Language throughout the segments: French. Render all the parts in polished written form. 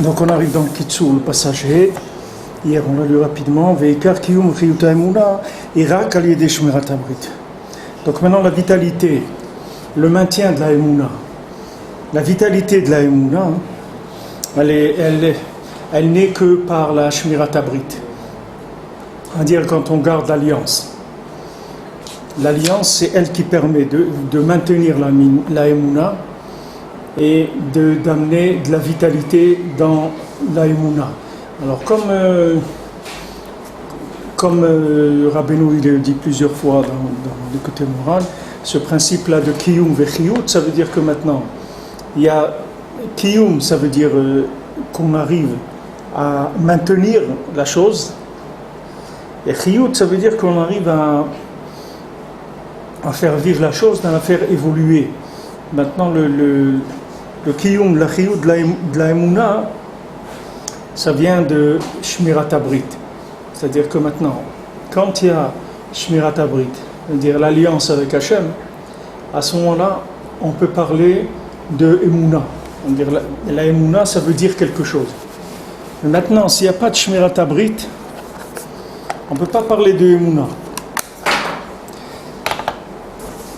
Donc on arrive dans le Kitsur, le passage He. Hier on l'a lu rapidement. Veikar kiyum chiyuta emuna irak al yedei shmirat habrit. Donc maintenant la vitalité, le maintien de la emuna. La vitalité de la emuna, elle n'est que par la shmirat habrit. C'est-à-dire quand on garde l'alliance. L'alliance, c'est elle qui permet de maintenir la emuna et d'amener de la vitalité dans la emuna. Alors comme Rabbeinu il le dit plusieurs fois dans le côté moral, ce principe-là de kiyum vechiyut, ça veut dire que maintenant, il y a kiyum, ça veut dire qu'on arrive à maintenir la chose, et chiyut, ça veut dire qu'on arrive à faire vivre la chose, à la faire évoluer. Maintenant, le kiyum, la chiyut de la emuna, ça vient de shmirat habrit. C'est-à-dire que maintenant, quand il y a shmirat habrit, c'est-à-dire l'alliance avec Hachem, à ce moment-là, on peut parler de emuna. C'est-à-dire la emuna, ça veut dire quelque chose. Mais maintenant, s'il n'y a pas de shmirat habrit, on ne peut pas parler de emuna.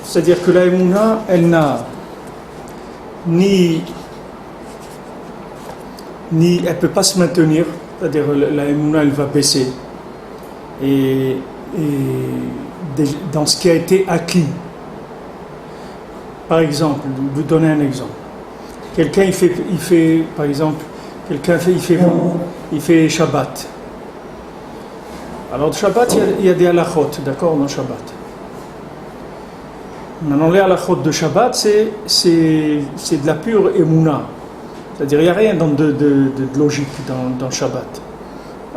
C'est-à-dire que la emuna, elle n'a elle ne peut pas se maintenir, c'est-à-dire la emuna, elle va baisser. Et dans ce qui a été acquis. Par exemple, je vais vous donner un exemple. Quelqu'un, il fait par exemple, il fait Shabbat. Alors, Shabbat, il y a des halachot, d'accord, dans Shabbat. Maintenant, les halachot de Shabbat, c'est de la pure emuna. C'est-à-dire, il n'y a rien de logique dans Shabbat.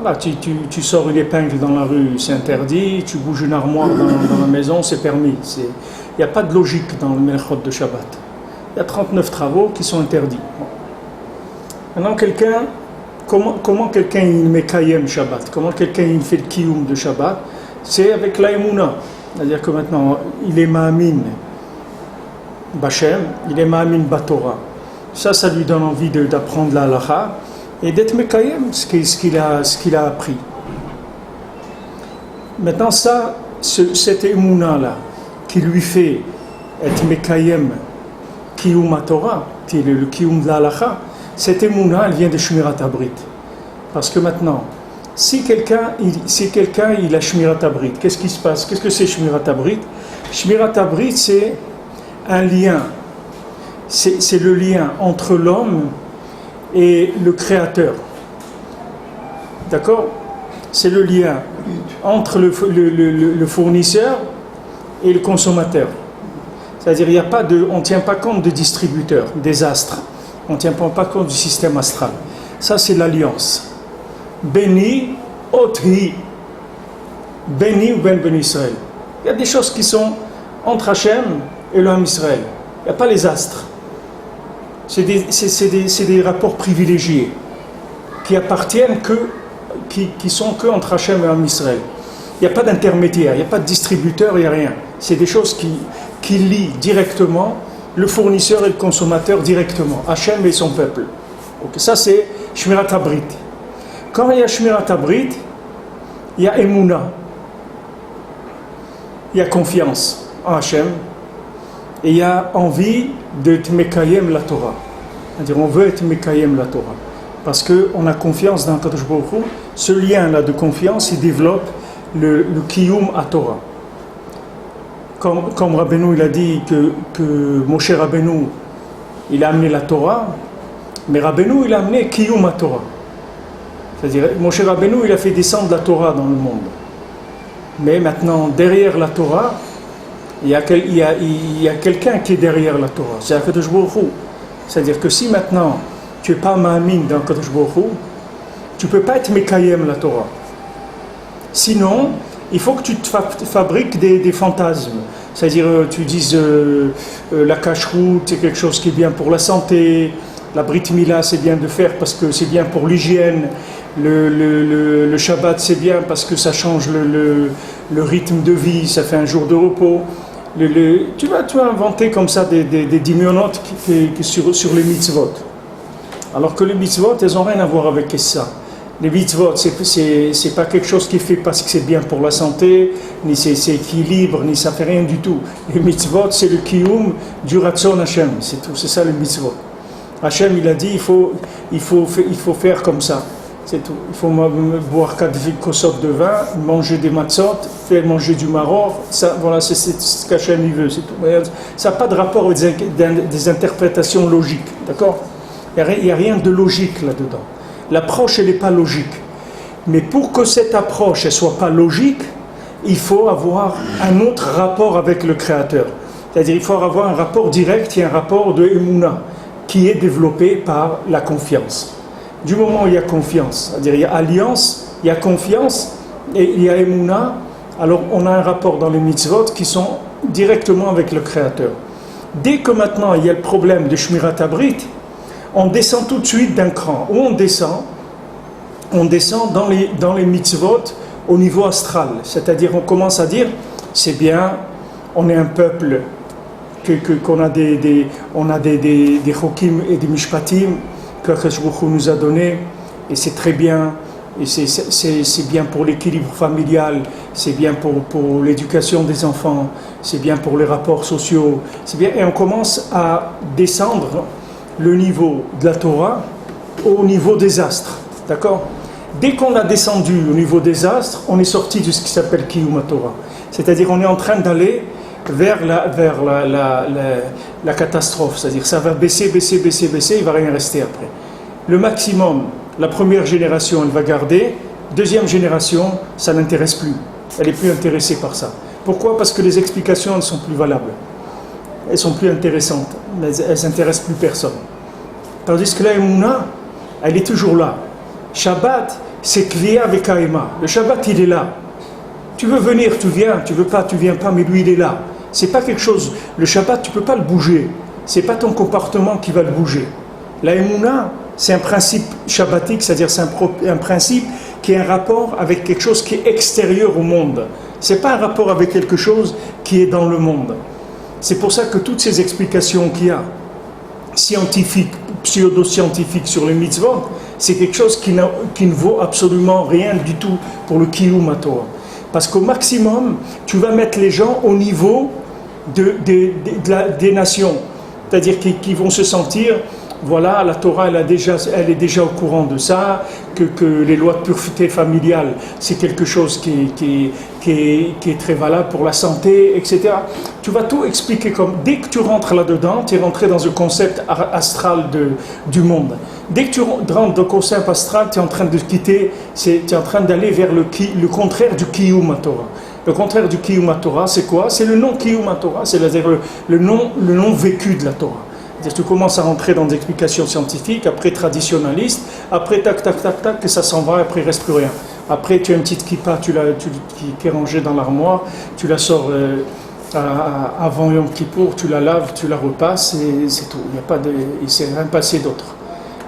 Voilà, tu sors une épingle dans la rue, c'est interdit. Tu bouges une armoire dans la maison, c'est permis. Il n'y a pas de logique dans le melchot de Shabbat. Il y a 39 travaux qui sont interdits. Maintenant, comment quelqu'un il met kayem Shabbat? Comment quelqu'un il fait le kiyum de Shabbat? C'est avec la emuna. C'est-à-dire que maintenant, il est ma'amin b'Hashem, il est ma'amin b'Torah. Ça lui donne envie d'apprendre la halacha et d'être mekayem, ce qu'il a appris. Maintenant, cette émouna-là, qui lui fait être mekayem kiyum Torah, qui est le kiyum de la halacha, cette émouna, elle vient de shmirat habrit. Parce que maintenant, si quelqu'un il a shmirat habrit, qu'est-ce qui se passe? Qu'est-ce que c'est shmirat habrit? Shmirat habrit, c'est un lien. C'est le lien entre l'homme et le créateur. D'accord? C'est le lien entre le fournisseur et le consommateur. C'est-à-dire on ne tient pas compte de distributeurs, des astres. On ne tient pas compte du système astral. Ça, c'est l'alliance. Béni, Othi. Béni ou Ben Israël. Il y a des choses qui sont entre Hachem et l'homme Israël. Il n'y a pas les astres. C'est des rapports privilégiés qui appartiennent qui sont que entre Hachem et l'homme Israël. Il n'y a pas d'intermédiaire, il n'y a pas de distributeur, il n'y a rien. C'est des choses qui lient directement le fournisseur et le consommateur directement, Hachem et son peuple. Donc ça c'est Shmirat Habrit. Quand il y a Shmirat Habrit, il y a Emouna. Il y a confiance en Hachem et il y a envie d'être Mekayem la Torah. C'est-à-dire on veut être Mekayem la Torah. Parce qu'on a confiance dans Kadosh Baruch Hu. Ce lien-là de confiance, il développe le Kiyum à Torah. Comme Rabbeinu il a dit que Moshe Rabbeinu il a amené la Torah, mais Rabbeinu il a amené Kiyum à Torah. C'est-à-dire Moshe Rabbeinu il a fait descendre la Torah dans le monde. Mais maintenant derrière la Torah, il y a quelqu'un qui est derrière la Torah, c'est Akadosh Baruch Hu. C'est-à-dire que si maintenant tu n'es pas ma'amin dans Akadosh Baruch Hu, tu ne peux pas être mekayem la Torah. Sinon, il faut que tu te fabriques des fantasmes. C'est-à-dire, tu dises la cache-route, c'est quelque chose qui est bien pour la santé, la brit mila, c'est bien de faire parce que c'est bien pour l'hygiène, le Shabbat, c'est bien parce que ça change le rythme de vie, ça fait un jour de repos. Tu vas inventer comme ça des dimyonotes sur les mitzvot. Alors que les mitzvot, elles n'ont rien à voir avec ça. Les mitzvot, c'est pas quelque chose qui est fait parce que c'est bien pour la santé, ni c'est équilibre, ni ça fait rien du tout. Les mitzvot, c'est le kiyum du Ratzon Hashem, c'est tout, c'est ça les mitzvot. Hashem, il a dit, il faut faire comme ça, c'est tout. Il faut boire 4 kossot de vin, manger des matzot, faire manger du maror, ça, voilà, c'est ce qu'Hachem il veut, c'est tout. Ça n'a pas de rapport avec des interprétations logiques, d'accord? Il n'y a rien de logique là-dedans. L'approche, elle n'est pas logique. Mais pour que cette approche ne soit pas logique, il faut avoir un autre rapport avec le Créateur. C'est-à-dire il faut avoir un rapport direct et un rapport de Emouna qui est développé par la confiance. Du moment où il y a confiance, c'est-à-dire il y a alliance, il y a confiance et il y a Emouna, alors on a un rapport dans les mitzvot qui sont directement avec le Créateur. Dès que maintenant il y a le problème de Shmirat Habrit, on descend tout de suite d'un cran. Où on descend dans les mitzvot au niveau astral. C'est-à-dire on commence à dire, c'est bien, on est un peuple, qu'on a des chokim et des mishpatim que Akash Baruch Hu nous a donné, et c'est très bien, et c'est bien pour l'équilibre familial, c'est bien pour l'éducation des enfants, c'est bien pour les rapports sociaux, c'est bien, et on commence à descendre le niveau de la Torah au niveau des astres, d'accord? Dès qu'on a descendu au niveau des astres, on est sorti de ce qui s'appelle Kiyum Torah. C'est-à-dire on est en train d'aller vers la catastrophe, c'est-à-dire ça va baisser, il ne va rien rester après. Le maximum, la première génération, elle va garder, deuxième génération, ça n'intéresse plus. Elle n'est plus intéressée par ça. Pourquoi? Parce que les explications, elles sont plus valables. Elles sont plus intéressantes, mais elles n'intéressent plus personne. Tandis que la Emouna, elle est toujours là. Shabbat, c'est Kriya avec Aïma. Le Shabbat, il est là. Tu veux venir, tu viens. Tu veux pas, tu viens pas, mais lui, il est là. C'est pas quelque chose... Le Shabbat, tu peux pas le bouger. C'est pas ton comportement qui va le bouger. La Emouna, c'est un principe shabbatique, c'est-à-dire c'est un principe qui a un rapport avec quelque chose qui est extérieur au monde. C'est pas un rapport avec quelque chose qui est dans le monde. C'est pour ça que toutes ces explications qu'il y a, scientifiques, pseudo-scientifiques sur les mitzvot, c'est quelque chose qui ne vaut absolument rien du tout pour le Kiyum Torah. Parce qu'au maximum, tu vas mettre les gens au niveau des nations. C'est-à-dire qu'ils vont se sentir, voilà, la Torah, elle est déjà au courant de ça, que les lois de pureté familiale, c'est quelque chose qui est très valable pour la santé, etc. Tu vas tout expliquer comme... Dès que tu rentres là-dedans, tu es rentré dans un concept astral du monde. Dès que tu rentres dans le concept astral, tu es en train de quitter, tu es en train d'aller vers le contraire du Kiyum Torah. Le contraire du Kiyum Torah, c'est quoi? C'est le non-Kiyum Torah, c'est-à-dire le non vécu de la Torah. C'est-à-dire tu commences à rentrer dans des explications scientifiques, après traditionnalistes, après tac, que ça s'en va, après il ne reste plus rien. Après tu as une petite kippa qui est rangée dans l'armoire, tu la sors avant Yom Kippour, tu la laves, tu la repasses et c'est tout. Il ne s'est rien passé d'autre.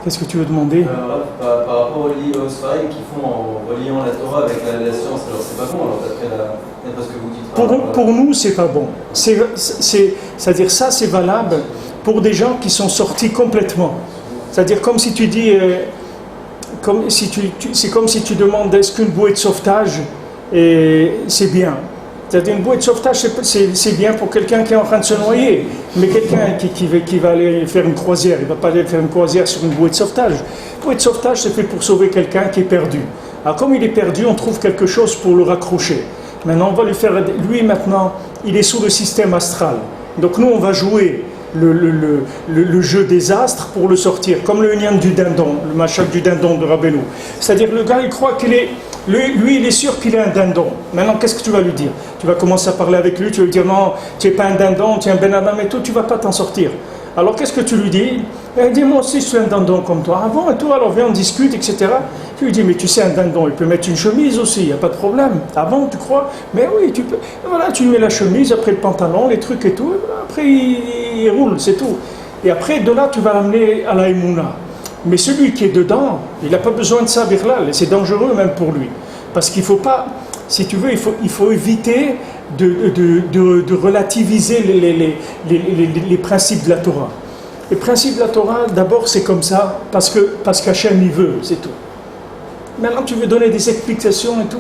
Qu'est-ce que tu veux demander? Par rapport aux Sfarim qui font en reliant la Torah avec la science, alors c'est pas bon, alors d'après ce que vous dites. Pour nous, c'est pas bon. C'est-à-dire ça, c'est valable pour des gens qui sont sortis complètement. C'est-à-dire comme si tu dis, c'est comme si tu demandes est-ce qu'une bouée de sauvetage c'est bien. C'est-à-dire une bouée de sauvetage c'est bien pour quelqu'un qui est en train de se noyer, mais quelqu'un qui va aller faire une croisière, il ne va pas aller faire une croisière sur une bouée de sauvetage. Une bouée de sauvetage c'est fait pour sauver quelqu'un qui est perdu. Alors comme il est perdu, on trouve quelque chose pour le raccrocher. Maintenant on va lui faire, lui maintenant, il est sous le système astral. Donc nous on va jouer le jeu des astres pour le sortir, comme le Nyan du dindon, le machal du dindon de Rabbeinu. C'est-à-dire le gars il croit qu'il est, lui il est sûr qu'il est un dindon. Maintenant qu'est-ce que tu vas lui dire? Tu vas commencer à parler avec lui, tu vas lui dire non, tu n'es pas un dindon, tu es un Ben Adam et tout, tu ne vas pas t'en sortir. Alors qu'est-ce que tu lui dis? Il dit moi aussi je suis un dindon comme toi. Ah bon et toi alors viens on discute etc. Tu lui dis mais tu sais un dindon il peut mettre une chemise aussi, il n'y a pas de problème. Ah bon tu crois? Mais oui tu peux. Et voilà tu lui mets la chemise, après le pantalon, les trucs et tout, après il roule, c'est tout. Et après de là tu vas l'amener à la Emouna. Mais celui qui est dedans, il n'a pas besoin de ça birlal, et c'est dangereux même pour lui. Parce qu'il ne faut pas, si tu veux, il faut éviter de relativiser les principes de la Torah. Le principe de la Torah, d'abord, c'est comme ça, parce qu'Hachem il veut, c'est tout. Maintenant, tu veux donner des explications et tout,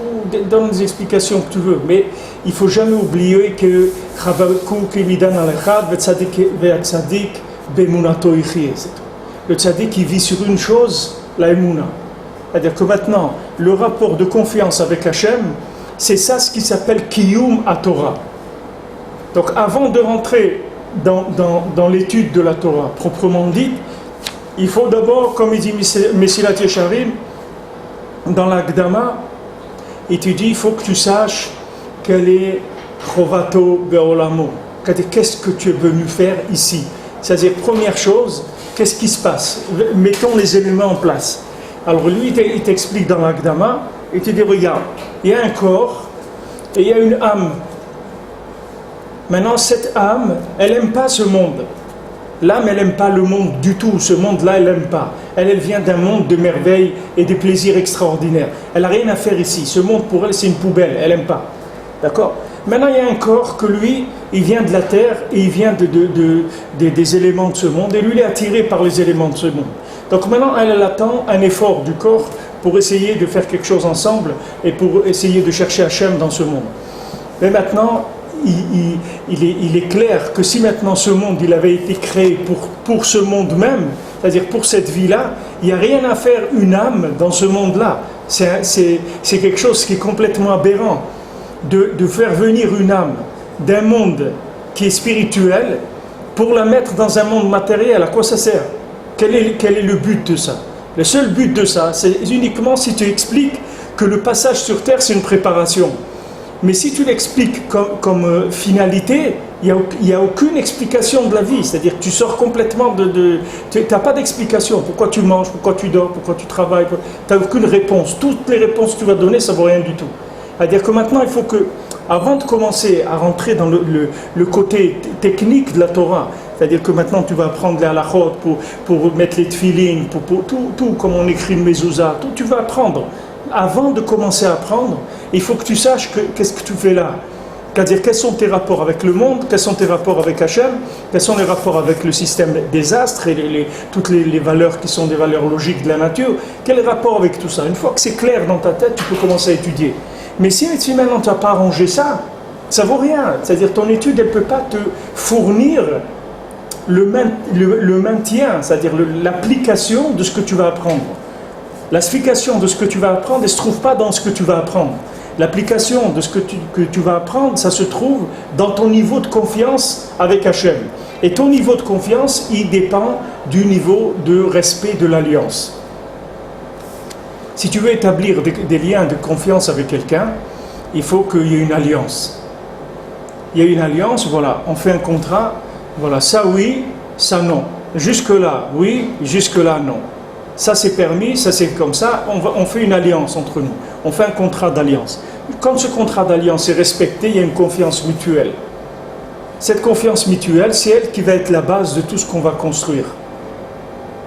donne des explications que tu veux, mais il ne faut jamais oublier que le tzaddik, il vit sur une chose, la Emouna. C'est-à-dire que maintenant, le rapport de confiance avec Hachem, c'est ça ce qui s'appelle Kiyum HaTorah. Donc avant de rentrer dans l'étude de la Torah proprement dite, il faut d'abord, comme il dit Mesilat Yesharim, dans l'Akdama, il te dit, il faut que tu saches quel est Chovato Be'olamo. Qu'est-ce que tu es venu faire ici? C'est-à-dire, première chose, qu'est-ce qui se passe? Mettons les éléments en place. Alors lui, il t'explique dans l'Akdama, il te dit, regarde, il y a un corps et il y a une âme. Maintenant, cette âme, elle n'aime pas ce monde. L'âme, elle n'aime pas le monde du tout. Ce monde-là, elle n'aime pas. Elle vient d'un monde de merveilles et de plaisirs extraordinaires. Elle n'a rien à faire ici. Ce monde, pour elle, c'est une poubelle. Elle n'aime pas. D'accord? Maintenant, il y a un corps que lui, il vient de la terre et il vient des éléments de ce monde. Et lui, il est attiré par les éléments de ce monde. Donc maintenant, elle attend un effort du corps pour essayer de faire quelque chose ensemble et pour essayer de chercher Hachem dans ce monde. Mais maintenant, il est clair que si maintenant ce monde il avait été créé pour ce monde même, c'est-à-dire pour cette vie-là, il n'y a rien à faire une âme dans ce monde-là. C'est quelque chose qui est complètement aberrant. De faire venir une âme d'un monde qui est spirituel pour la mettre dans un monde matériel, à quoi ça sert? Quel est le but de ça? Le seul but de ça, c'est uniquement si tu expliques que le passage sur terre c'est une préparation. Mais si tu l'expliques comme finalité, il n'y a aucune explication de la vie. C'est-à-dire que tu sors complètement tu n'as pas d'explication. Pourquoi tu manges, pourquoi tu dors, pourquoi tu travailles. Tu n'as aucune réponse. Toutes les réponses que tu vas donner, ça ne vaut rien du tout. C'est-à-dire que maintenant, il faut que, avant de commencer à rentrer dans le côté technique de la Torah, c'est-à-dire que maintenant tu vas apprendre les halachot pour mettre les tefilin, pour tout, comme on écrit le mezouza, tout tu vas apprendre. Avant de commencer à apprendre, il faut que tu saches qu'est-ce que tu fais là. C'est-à-dire quels sont tes rapports avec le monde, quels sont tes rapports avec Hachem, quels sont les rapports avec le système des astres et toutes les valeurs qui sont des valeurs logiques de la nature. Quel est le rapport avec tout ça? Une fois que c'est clair dans ta tête, tu peux commencer à étudier. Mais si maintenant tu n'as pas arrangé ça, ça ne vaut rien. C'est-à-dire ton étude, elle ne peut pas te fournir le maintien, c'est-à-dire l'application de ce que tu vas apprendre. L'application de ce que tu vas apprendre, elle ne se trouve pas dans ce que tu vas apprendre. L'application de ce que tu vas apprendre, ça se trouve dans ton niveau de confiance avec Hachem. Et ton niveau de confiance, il dépend du niveau de respect de l'alliance. Si tu veux établir des liens de confiance avec quelqu'un, il faut qu'il y ait une alliance. Il y a une alliance, voilà, on fait un contrat, voilà, ça oui, ça non. Jusque-là, oui, jusque-là, non. Ça c'est permis, ça c'est comme ça, on fait une alliance entre nous. On fait un contrat d'alliance. Quand ce contrat d'alliance est respecté, il y a une confiance mutuelle. Cette confiance mutuelle, c'est elle qui va être la base de tout ce qu'on va construire.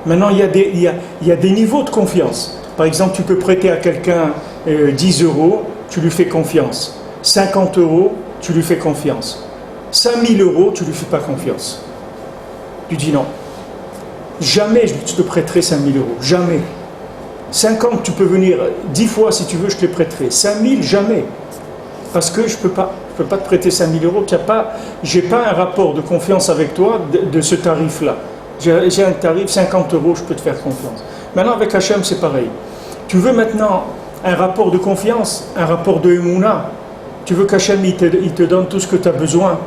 Maintenant, il y a des niveaux de confiance. Par exemple, tu peux prêter à quelqu'un 10 euros, tu lui fais confiance. 50 euros, tu lui fais confiance. 5000 euros, tu ne lui fais pas confiance. Tu dis non. Jamais je te prêterai 5000 euros. Jamais. 50, tu peux venir 10 fois si tu veux, je te les prêterai. 5000, jamais. Parce que je peux pas te prêter 5000 euros. Je n'ai pas un rapport de confiance avec toi de ce tarif-là. J'ai un tarif, 50 euros, je peux te faire confiance. Maintenant, avec Hachem, c'est pareil. Tu veux maintenant un rapport de confiance, un rapport de Emouna. Tu veux qu'Hachem, il te donne tout ce que tu as besoin,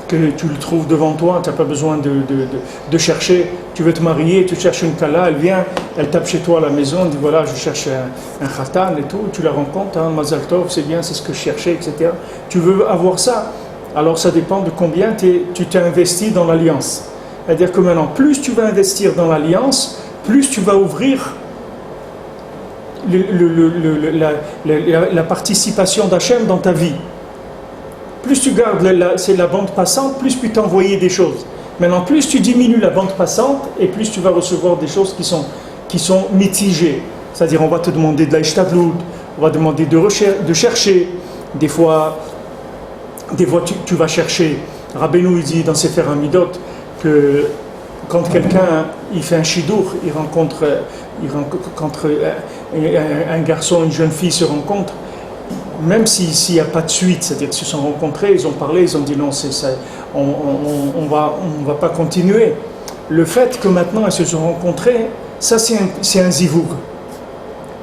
que tu le trouves devant toi, tu n'as pas besoin de chercher. Tu veux te marier, tu cherches une kala, elle vient, elle tape chez toi à la maison, elle dit voilà, je cherche un khatan et tout, tu la rencontres, hein, Mazal Tov, c'est bien, c'est ce que je cherchais, etc. Tu veux avoir ça, alors ça dépend de combien tu t'es investi dans l'alliance. C'est-à-dire que maintenant, plus tu vas investir dans l'alliance, plus tu vas ouvrir la participation d'Hachem dans ta vie. Plus tu gardes la bande passante, plus tu peux t'envoyer des choses. Maintenant, plus tu diminues la bande passante, et plus tu vas recevoir des choses qui sont mitigées. C'est-à-dire, on va te demander de la ishtadlout, on va te demander de chercher. Des fois tu vas chercher. Rabbeinu il dit dans Sefer Hamidot que quand quelqu'un il fait un shidour, il rencontre un garçon, une jeune fille se rencontrent, même s'il n'y a pas de suite, c'est-à-dire qu'ils se sont rencontrés, ils ont parlé, ils ont dit non, c'est ça, on va pas continuer. Le fait que maintenant ils se sont rencontrés, ça c'est un zivoug.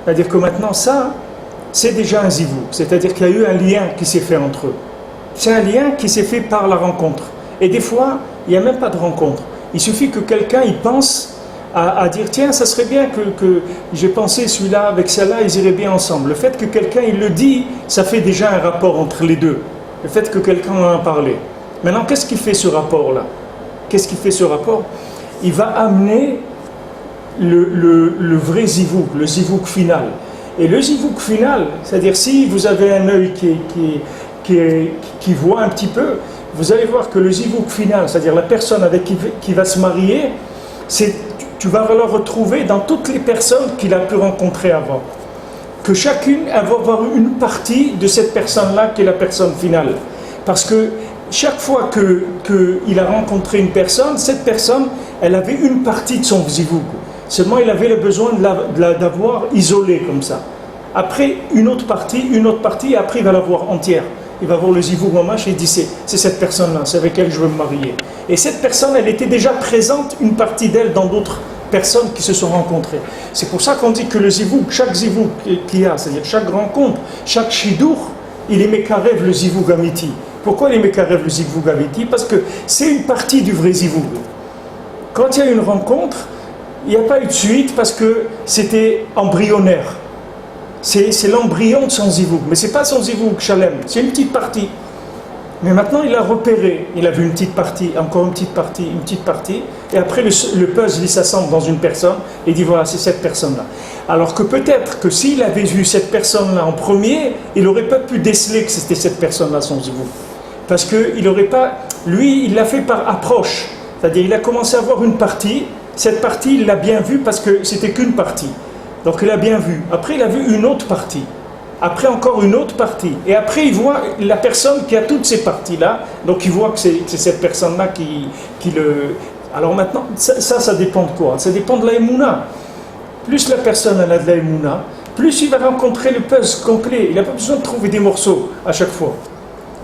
C'est-à-dire que maintenant ça, c'est déjà un zivoug. C'est-à-dire qu'il y a eu un lien qui s'est fait entre eux. C'est un lien qui s'est fait par la rencontre. Et des fois, il n'y a même pas de rencontre. Il suffit que quelqu'un il pense à dire tiens, ça serait bien que j'ai pensé celui-là avec celle-là, ils iraient bien ensemble. Le fait que quelqu'un il le dit, ça fait déjà un rapport entre les deux. Le fait que quelqu'un en a parlé. Maintenant, qu'est-ce qui fait ce rapport-là? Qu'est-ce qui fait ce rapport? Il va amener le vrai zivouk, le zivouk final. Et le zivouk final, c'est-à-dire si vous avez un œil qui voit un petit peu, vous allez voir que le zivouk final, c'est-à-dire la personne avec qui va se marier, tu vas le retrouver dans toutes les personnes qu'il a pu rencontrer avant. Que chacune va avoir une partie de cette personne-là qui est la personne finale. Parce que chaque fois qu'il a rencontré une personne, cette personne, elle avait une partie de son zivouk. Seulement, il avait le besoin d'avoir isolé comme ça. Après, une autre partie, et après, il va l'avoir entière. Il va voir le zivouk mamash et il dit c'est cette personne-là, c'est avec elle que je veux me marier. Et cette personne, elle était déjà présente, une partie d'elle, dans d'autres personnes qui se sont rencontrées. C'est pour ça qu'on dit que le zivouk, chaque zivouk qu'il y a, c'est-à-dire chaque rencontre, chaque shidour, il est mekarev le zivouk amiti. Pourquoi il est mekarev le zivouk amiti? Parce que c'est une partie du vrai zivouk. Quand il y a une rencontre, il n'y a pas eu de suite parce que c'était embryonnaire. C'est l'embryon de son zivouk, mais ce n'est pas son zivouk shalem, c'est une petite partie. Mais maintenant il a repéré, il a vu une petite partie, encore une petite partie, et après le puzzle il s'assemble dans une personne, et il dit voilà, c'est cette personne-là. Alors que peut-être que s'il avait vu cette personne-là en premier, il n'aurait pas pu déceler que c'était cette personne-là son zivouk. Parce qu'il n'aurait pas, lui il l'a fait par approche, c'est-à-dire il a commencé à voir une partie, cette partie il l'a bien vue parce que c'était qu'une partie. Donc il a bien vu. Après il a vu une autre partie. Après encore une autre partie. Et après il voit la personne qui a toutes ces parties-là. Donc il voit que c'est cette personne-là qui le... Alors maintenant, ça dépend de quoi? Ça dépend de la émouna. Plus la personne elle a de la émouna, plus il va rencontrer le puzzle complet. Il n'a pas besoin de trouver des morceaux à chaque fois.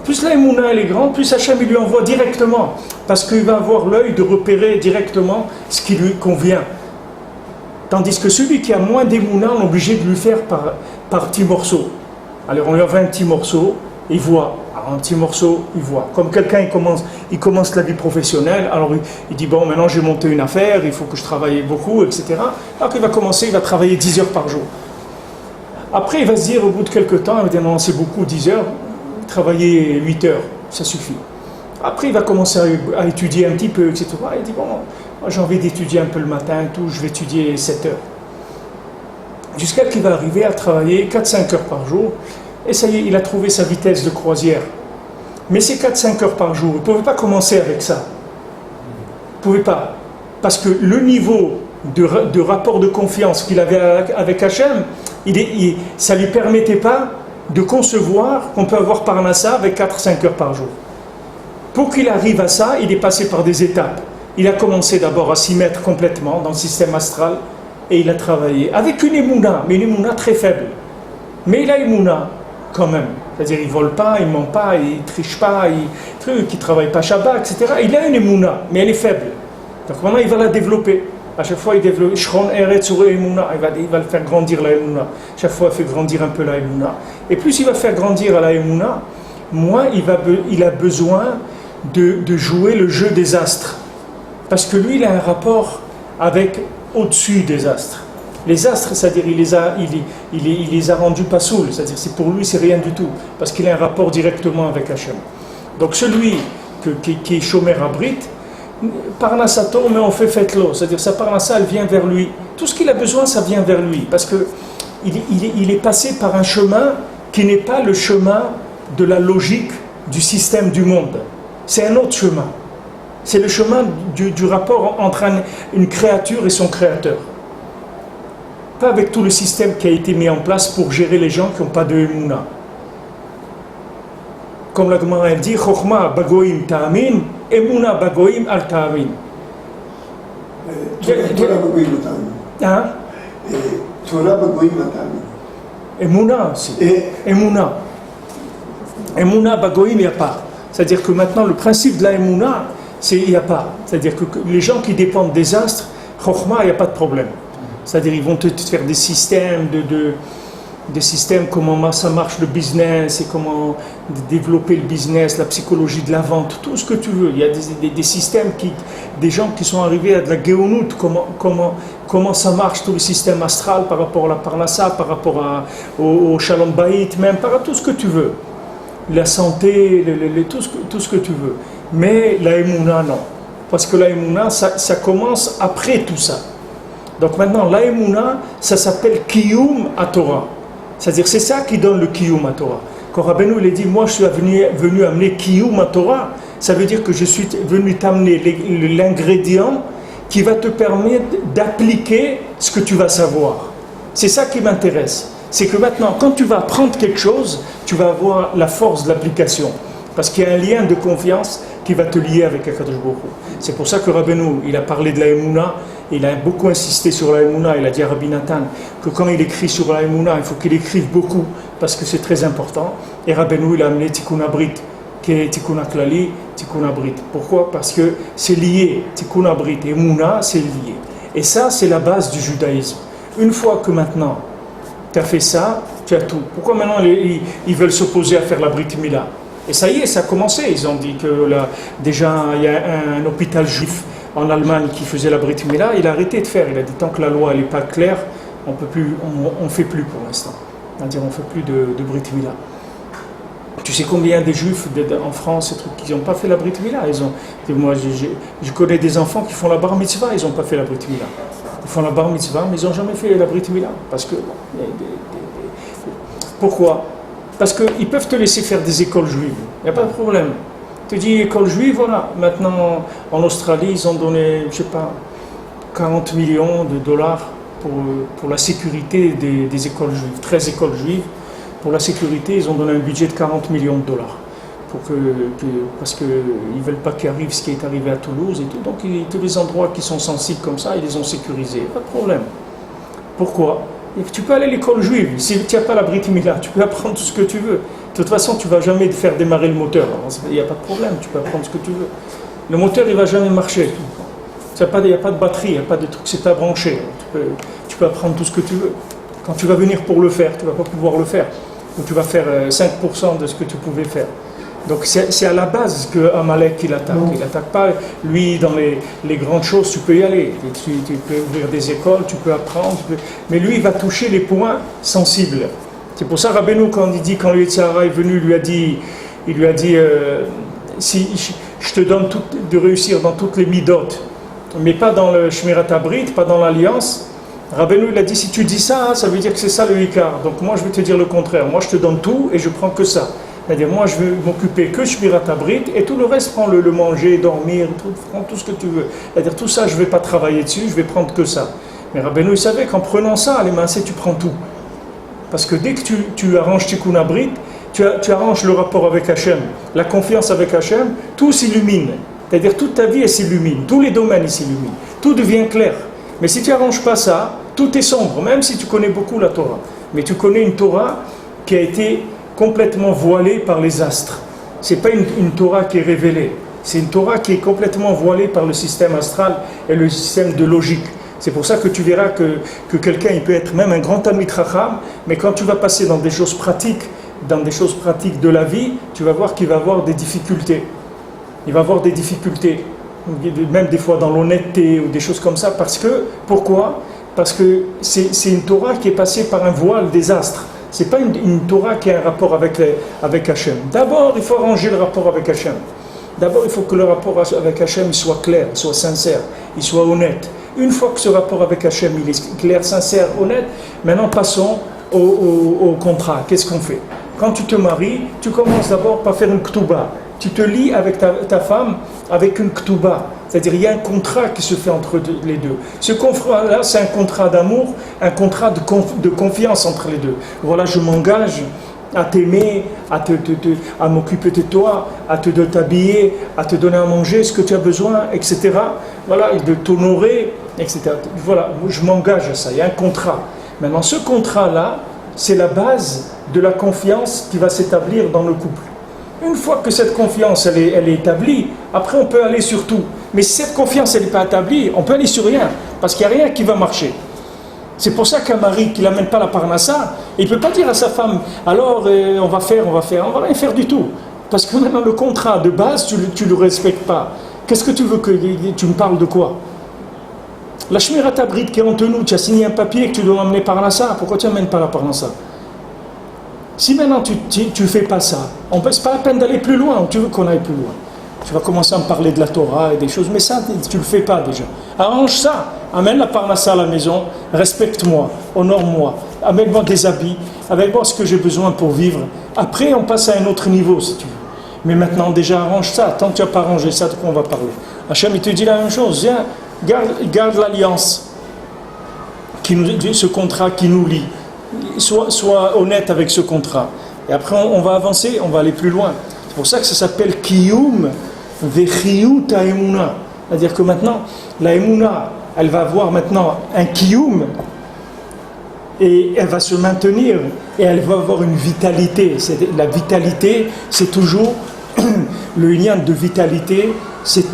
Plus la émouna elle est grande, plus Hachem il lui envoie directement. Parce qu'il va avoir l'œil de repérer directement ce qui lui convient. Tandis que celui qui a moins d'émouna, on est obligé de lui faire par petits morceaux. Alors on lui envoie un petit morceau, il voit. Alors un petit morceau, il voit. Comme quelqu'un, il commence la vie professionnelle, alors il dit bon, maintenant j'ai monté une affaire, il faut que je travaille beaucoup, etc. Alors qu'il va commencer, il va travailler 10 heures par jour. Après, il va se dire, au bout de quelques temps, il va dire non, c'est beaucoup, 10 heures, travailler 8 heures, ça suffit. Après, il va commencer à étudier un petit peu, etc. Il dit bon, moi, j'ai envie d'étudier un peu le matin, tout, je vais étudier 7 heures. Jusqu'à qu'il va arriver à travailler 4-5 heures par jour, et ça y est, il a trouvé sa vitesse de croisière. Mais ces 4-5 heures par jour, il ne pouvait pas commencer avec ça. Il ne pouvait pas. Parce que le niveau de rapport de confiance qu'il avait avec Hachem, ça ne lui permettait pas de concevoir qu'on peut avoir Parnassa avec 4-5 heures par jour. Pour qu'il arrive à ça, il est passé par des étapes. Il a commencé d'abord à s'y mettre complètement dans le système astral et il a travaillé avec une émouna, mais une émouna très faible. Mais il a émouna quand même. C'est-à-dire il ne vole pas, il ne ment pas, il ne triche pas, il ne travaille pas Shabbat, etc. Il a une émouna, mais elle est faible. Donc maintenant il va la développer. À chaque fois il développe Shron Eretz sur émouna, il va le faire grandir la émouna. Chaque fois il fait grandir un peu la émouna. Et plus il va faire grandir la émouna, moins il a besoin de jouer le jeu des astres. Parce que lui, il a un rapport avec au-dessus des astres. Les astres, c'est-à-dire il les a rendus pas saouls, c'est-à-dire pour lui, c'est rien du tout. Parce qu'il a un rapport directement avec Hachem. Donc celui qui est Shomer Abrit, Parnassato, mais on fait fête-lo. C'est-à-dire sa Parnassa, elle vient vers lui. Tout ce qu'il a besoin, ça vient vers lui. Parce qu'il est passé par un chemin qui n'est pas le chemin de la logique du système du monde. C'est un autre chemin. C'est le chemin du rapport entre une créature et son créateur. Pas avec tout le système qui a été mis en place pour gérer les gens qui n'ont pas de émouna. Comme la Gemara dit, Chokhma bagoim ta'amin, émouna bagoim al ta'amin. Hein? Emouna aussi. Emouna. Emouna, Bagoïm, il n'y a pas. C'est-à-dire que maintenant, le principe de la Emouna, c'est il n'y a pas. C'est-à-dire que les gens qui dépendent des astres, Chokhma, il n'y a pas de problème. C'est-à-dire ils vont te faire des systèmes, des systèmes, comment ça marche le business et comment développer le business, la psychologie de la vente, tout ce que tu veux. Il y a des systèmes, des gens qui sont arrivés à de la Géonout, comment ça marche tout le système astral par rapport à la Parnassa, par rapport au Shalom Bayit, même par rapport à tout ce que tu veux. La santé, tout ce que tu veux. Mais la Emouna, non. Parce que la Emouna, ça commence après tout ça. Donc maintenant, la Emouna, ça s'appelle Kiyum à Torah. C'est-à-dire, c'est ça qui donne le Kiyum à Torah. Quand Rabbeinu il a dit, moi je suis venu amener Kiyum à Torah, ça veut dire que je suis venu t'amener l'ingrédient qui va te permettre d'appliquer ce que tu vas savoir. C'est ça qui m'intéresse. C'est que maintenant, quand tu vas apprendre quelque chose, tu vas avoir la force de l'application. Parce qu'il y a un lien de confiance qui va te lier avec Akadosh Baruch Hu. C'est pour ça que Rabbeinu, il a parlé de la Emouna, il a beaucoup insisté sur la Emouna, il a dit à Rabbi Nathan que quand il écrit sur la Emouna, il faut qu'il écrive beaucoup, parce que c'est très important. Et Rabbeinu, il a amené Tikkun Abrit, qui est Tikkun Klali, Tikkun Abrit. Pourquoi? Parce que c'est lié, Tikkun Abrit et Emouna, c'est lié. Et ça, c'est la base du judaïsme. Une fois que maintenant, tu as fait ça, tu as tout. Pourquoi maintenant ils veulent s'opposer à faire la Brit Mila? Et ça y est, ça a commencé. Ils ont dit que là, déjà, il y a un hôpital juif en Allemagne qui faisait la Brit Mila, il a arrêté de faire. Il a dit tant que la loi n'est pas claire, on ne fait plus pour l'instant. C'est-à-dire on ne fait plus de Brit Mila. Tu sais combien des juifs en France qui n'ont pas fait la Brit Mila? Moi, je connais des enfants qui font la Bar Mitzvah, ils n'ont pas fait la Brit Mila. Ils font la Bar Mitzvah, mais ils n'ont jamais fait la Brit Mila. Parce que... Pourquoi? Parce qu'ils peuvent te laisser faire des écoles juives, il n'y a pas de problème. Tu dis école juive, voilà. Maintenant, en Australie, ils ont donné, je ne sais pas, 40 millions de dollars pour la sécurité des écoles juives. 13 écoles juives, pour la sécurité, ils ont donné un budget de 40 millions de dollars. Parce qu'ils ne veulent pas qu'arrive ce qui est arrivé à Toulouse et tout. Donc, tous les endroits qui sont sensibles comme ça, ils les ont sécurisés. Pas de problème. Pourquoi? Et tu peux aller à l'école juive, si tu n'as pas la Brit Mila, tu peux apprendre tout ce que tu veux. De toute façon, tu ne vas jamais faire démarrer le moteur. Il n'y a pas de problème, tu peux apprendre ce que tu veux. Le moteur, il ne va jamais marcher. Il n'y a pas de batterie, il n'y a pas de truc, c'est pas branché. Tu peux apprendre tout ce que tu veux. Quand tu vas venir pour le faire, tu ne vas pas pouvoir le faire. Ou tu vas faire 5% de ce que tu pouvais faire. Donc c'est à la base que Amalek il attaque. Il n'attaque pas, lui, dans les grandes choses, tu peux y aller. Tu peux ouvrir des écoles, tu peux apprendre. Mais lui, il va toucher les points sensibles. C'est pour ça, Rabbeinu, quand le Yetzirah est venu, il lui a dit si je te donne de réussir dans toutes les midot, mais pas dans le Shmirat Abrit, pas dans l'alliance. Rabbeinu, il a dit si tu dis ça, ça veut dire que c'est ça le Ikar. Donc moi, je vais te dire le contraire. Moi, je te donne tout et je prends que ça. C'est-à-dire, moi, je vais m'occuper que Shmirat Abrit et tout le reste, prends le manger, dormir, prends tout ce que tu veux. C'est-à-dire, tout ça, je ne vais pas travailler dessus, je vais prendre que ça. Mais Rabbeinu, il savait qu'en prenant ça, les mains, tu prends tout. Parce que dès que tu arranges Tikkun Abrit, tu arranges le rapport avec Hachem, la confiance avec Hachem, tout s'illumine. C'est-à-dire, toute ta vie, elle s'illumine. Tous les domaines, ils s'illuminent. Tout devient clair. Mais si tu n'arranges pas ça, tout est sombre, même si tu connais beaucoup la Torah. Mais tu connais une Torah qui a été complètement voilée par les astres. Ce n'est pas une Torah qui est révélée. C'est une Torah qui est complètement voilée par le système astral et le système de logique. C'est pour ça que tu verras que quelqu'un, il peut être même un grand Talmid Chacham, mais quand tu vas passer dans des choses pratiques de la vie, tu vas voir qu'il va avoir des difficultés. Il va avoir des difficultés, même des fois dans l'honnêteté ou des choses comme ça. Pourquoi? Parce que c'est une Torah qui est passée par un voile des astres. Ce n'est pas une Torah qui a un rapport avec Hachem. D'abord, il faut arranger le rapport avec Hachem. D'abord, il faut que le rapport avec Hachem soit clair, soit sincère, il soit honnête. Une fois que ce rapport avec Hachem il est clair, sincère, honnête, maintenant passons au contrat. Qu'est-ce qu'on fait? Quand tu te maries, tu commences d'abord par faire une ketouba. Tu te lis avec ta femme avec une ketouba. C'est-à-dire il y a un contrat qui se fait entre les deux. Ce contrat-là, c'est un contrat d'amour, un contrat de confiance entre les deux. Voilà, je m'engage à t'aimer, à m'occuper de toi, de t'habiller, à te donner à manger ce que tu as besoin, etc. Voilà, de t'honorer, etc. Voilà, je m'engage à ça, il y a un contrat. Maintenant, ce contrat-là, c'est la base de la confiance qui va s'établir dans le couple. Une fois que cette confiance elle est établie, après on peut aller sur tout. Mais si cette confiance elle n'est pas établie, on peut aller sur rien, parce qu'il n'y a rien qui va marcher. C'est pour ça qu'un mari qui n'amène pas la parnassa, il ne peut pas dire à sa femme, alors on va rien faire du tout. Parce que maintenant le contrat de base, tu ne le respectes pas. Qu'est-ce que tu veux que tu me parles de quoi? La shmirat habrit qui est entre nous, tu as signé un papier que tu dois amener parnassa, pourquoi tu n'amènes pas la parnassa? Si maintenant tu ne fais pas ça, c'est pas la peine d'aller plus loin, ou tu veux qu'on aille plus loin. Tu vas commencer à me parler de la Torah et des choses, mais ça, tu ne le fais pas déjà. Arrange ça, amène la parnassa à la maison, respecte-moi, honore-moi, amène-moi des habits, amène-moi ce que j'ai besoin pour vivre. Après, on passe à un autre niveau, si tu veux. Mais maintenant, déjà, arrange ça. Tant que tu n'as pas arrangé ça, de quoi on va parler? Hachem, il te dit la même chose. Viens, garde l'alliance, ce contrat qui nous lie. Sois honnête avec ce contrat. Et après, on va avancer, on va aller plus loin. C'est pour ça que ça s'appelle Kiyum Vechiyut Haemuna. C'est-à-dire que maintenant, la Emuna, elle va avoir maintenant un Kiyum et elle va se maintenir et elle va avoir une vitalité. La vitalité, c'est toujours le lien de vitalité. C'est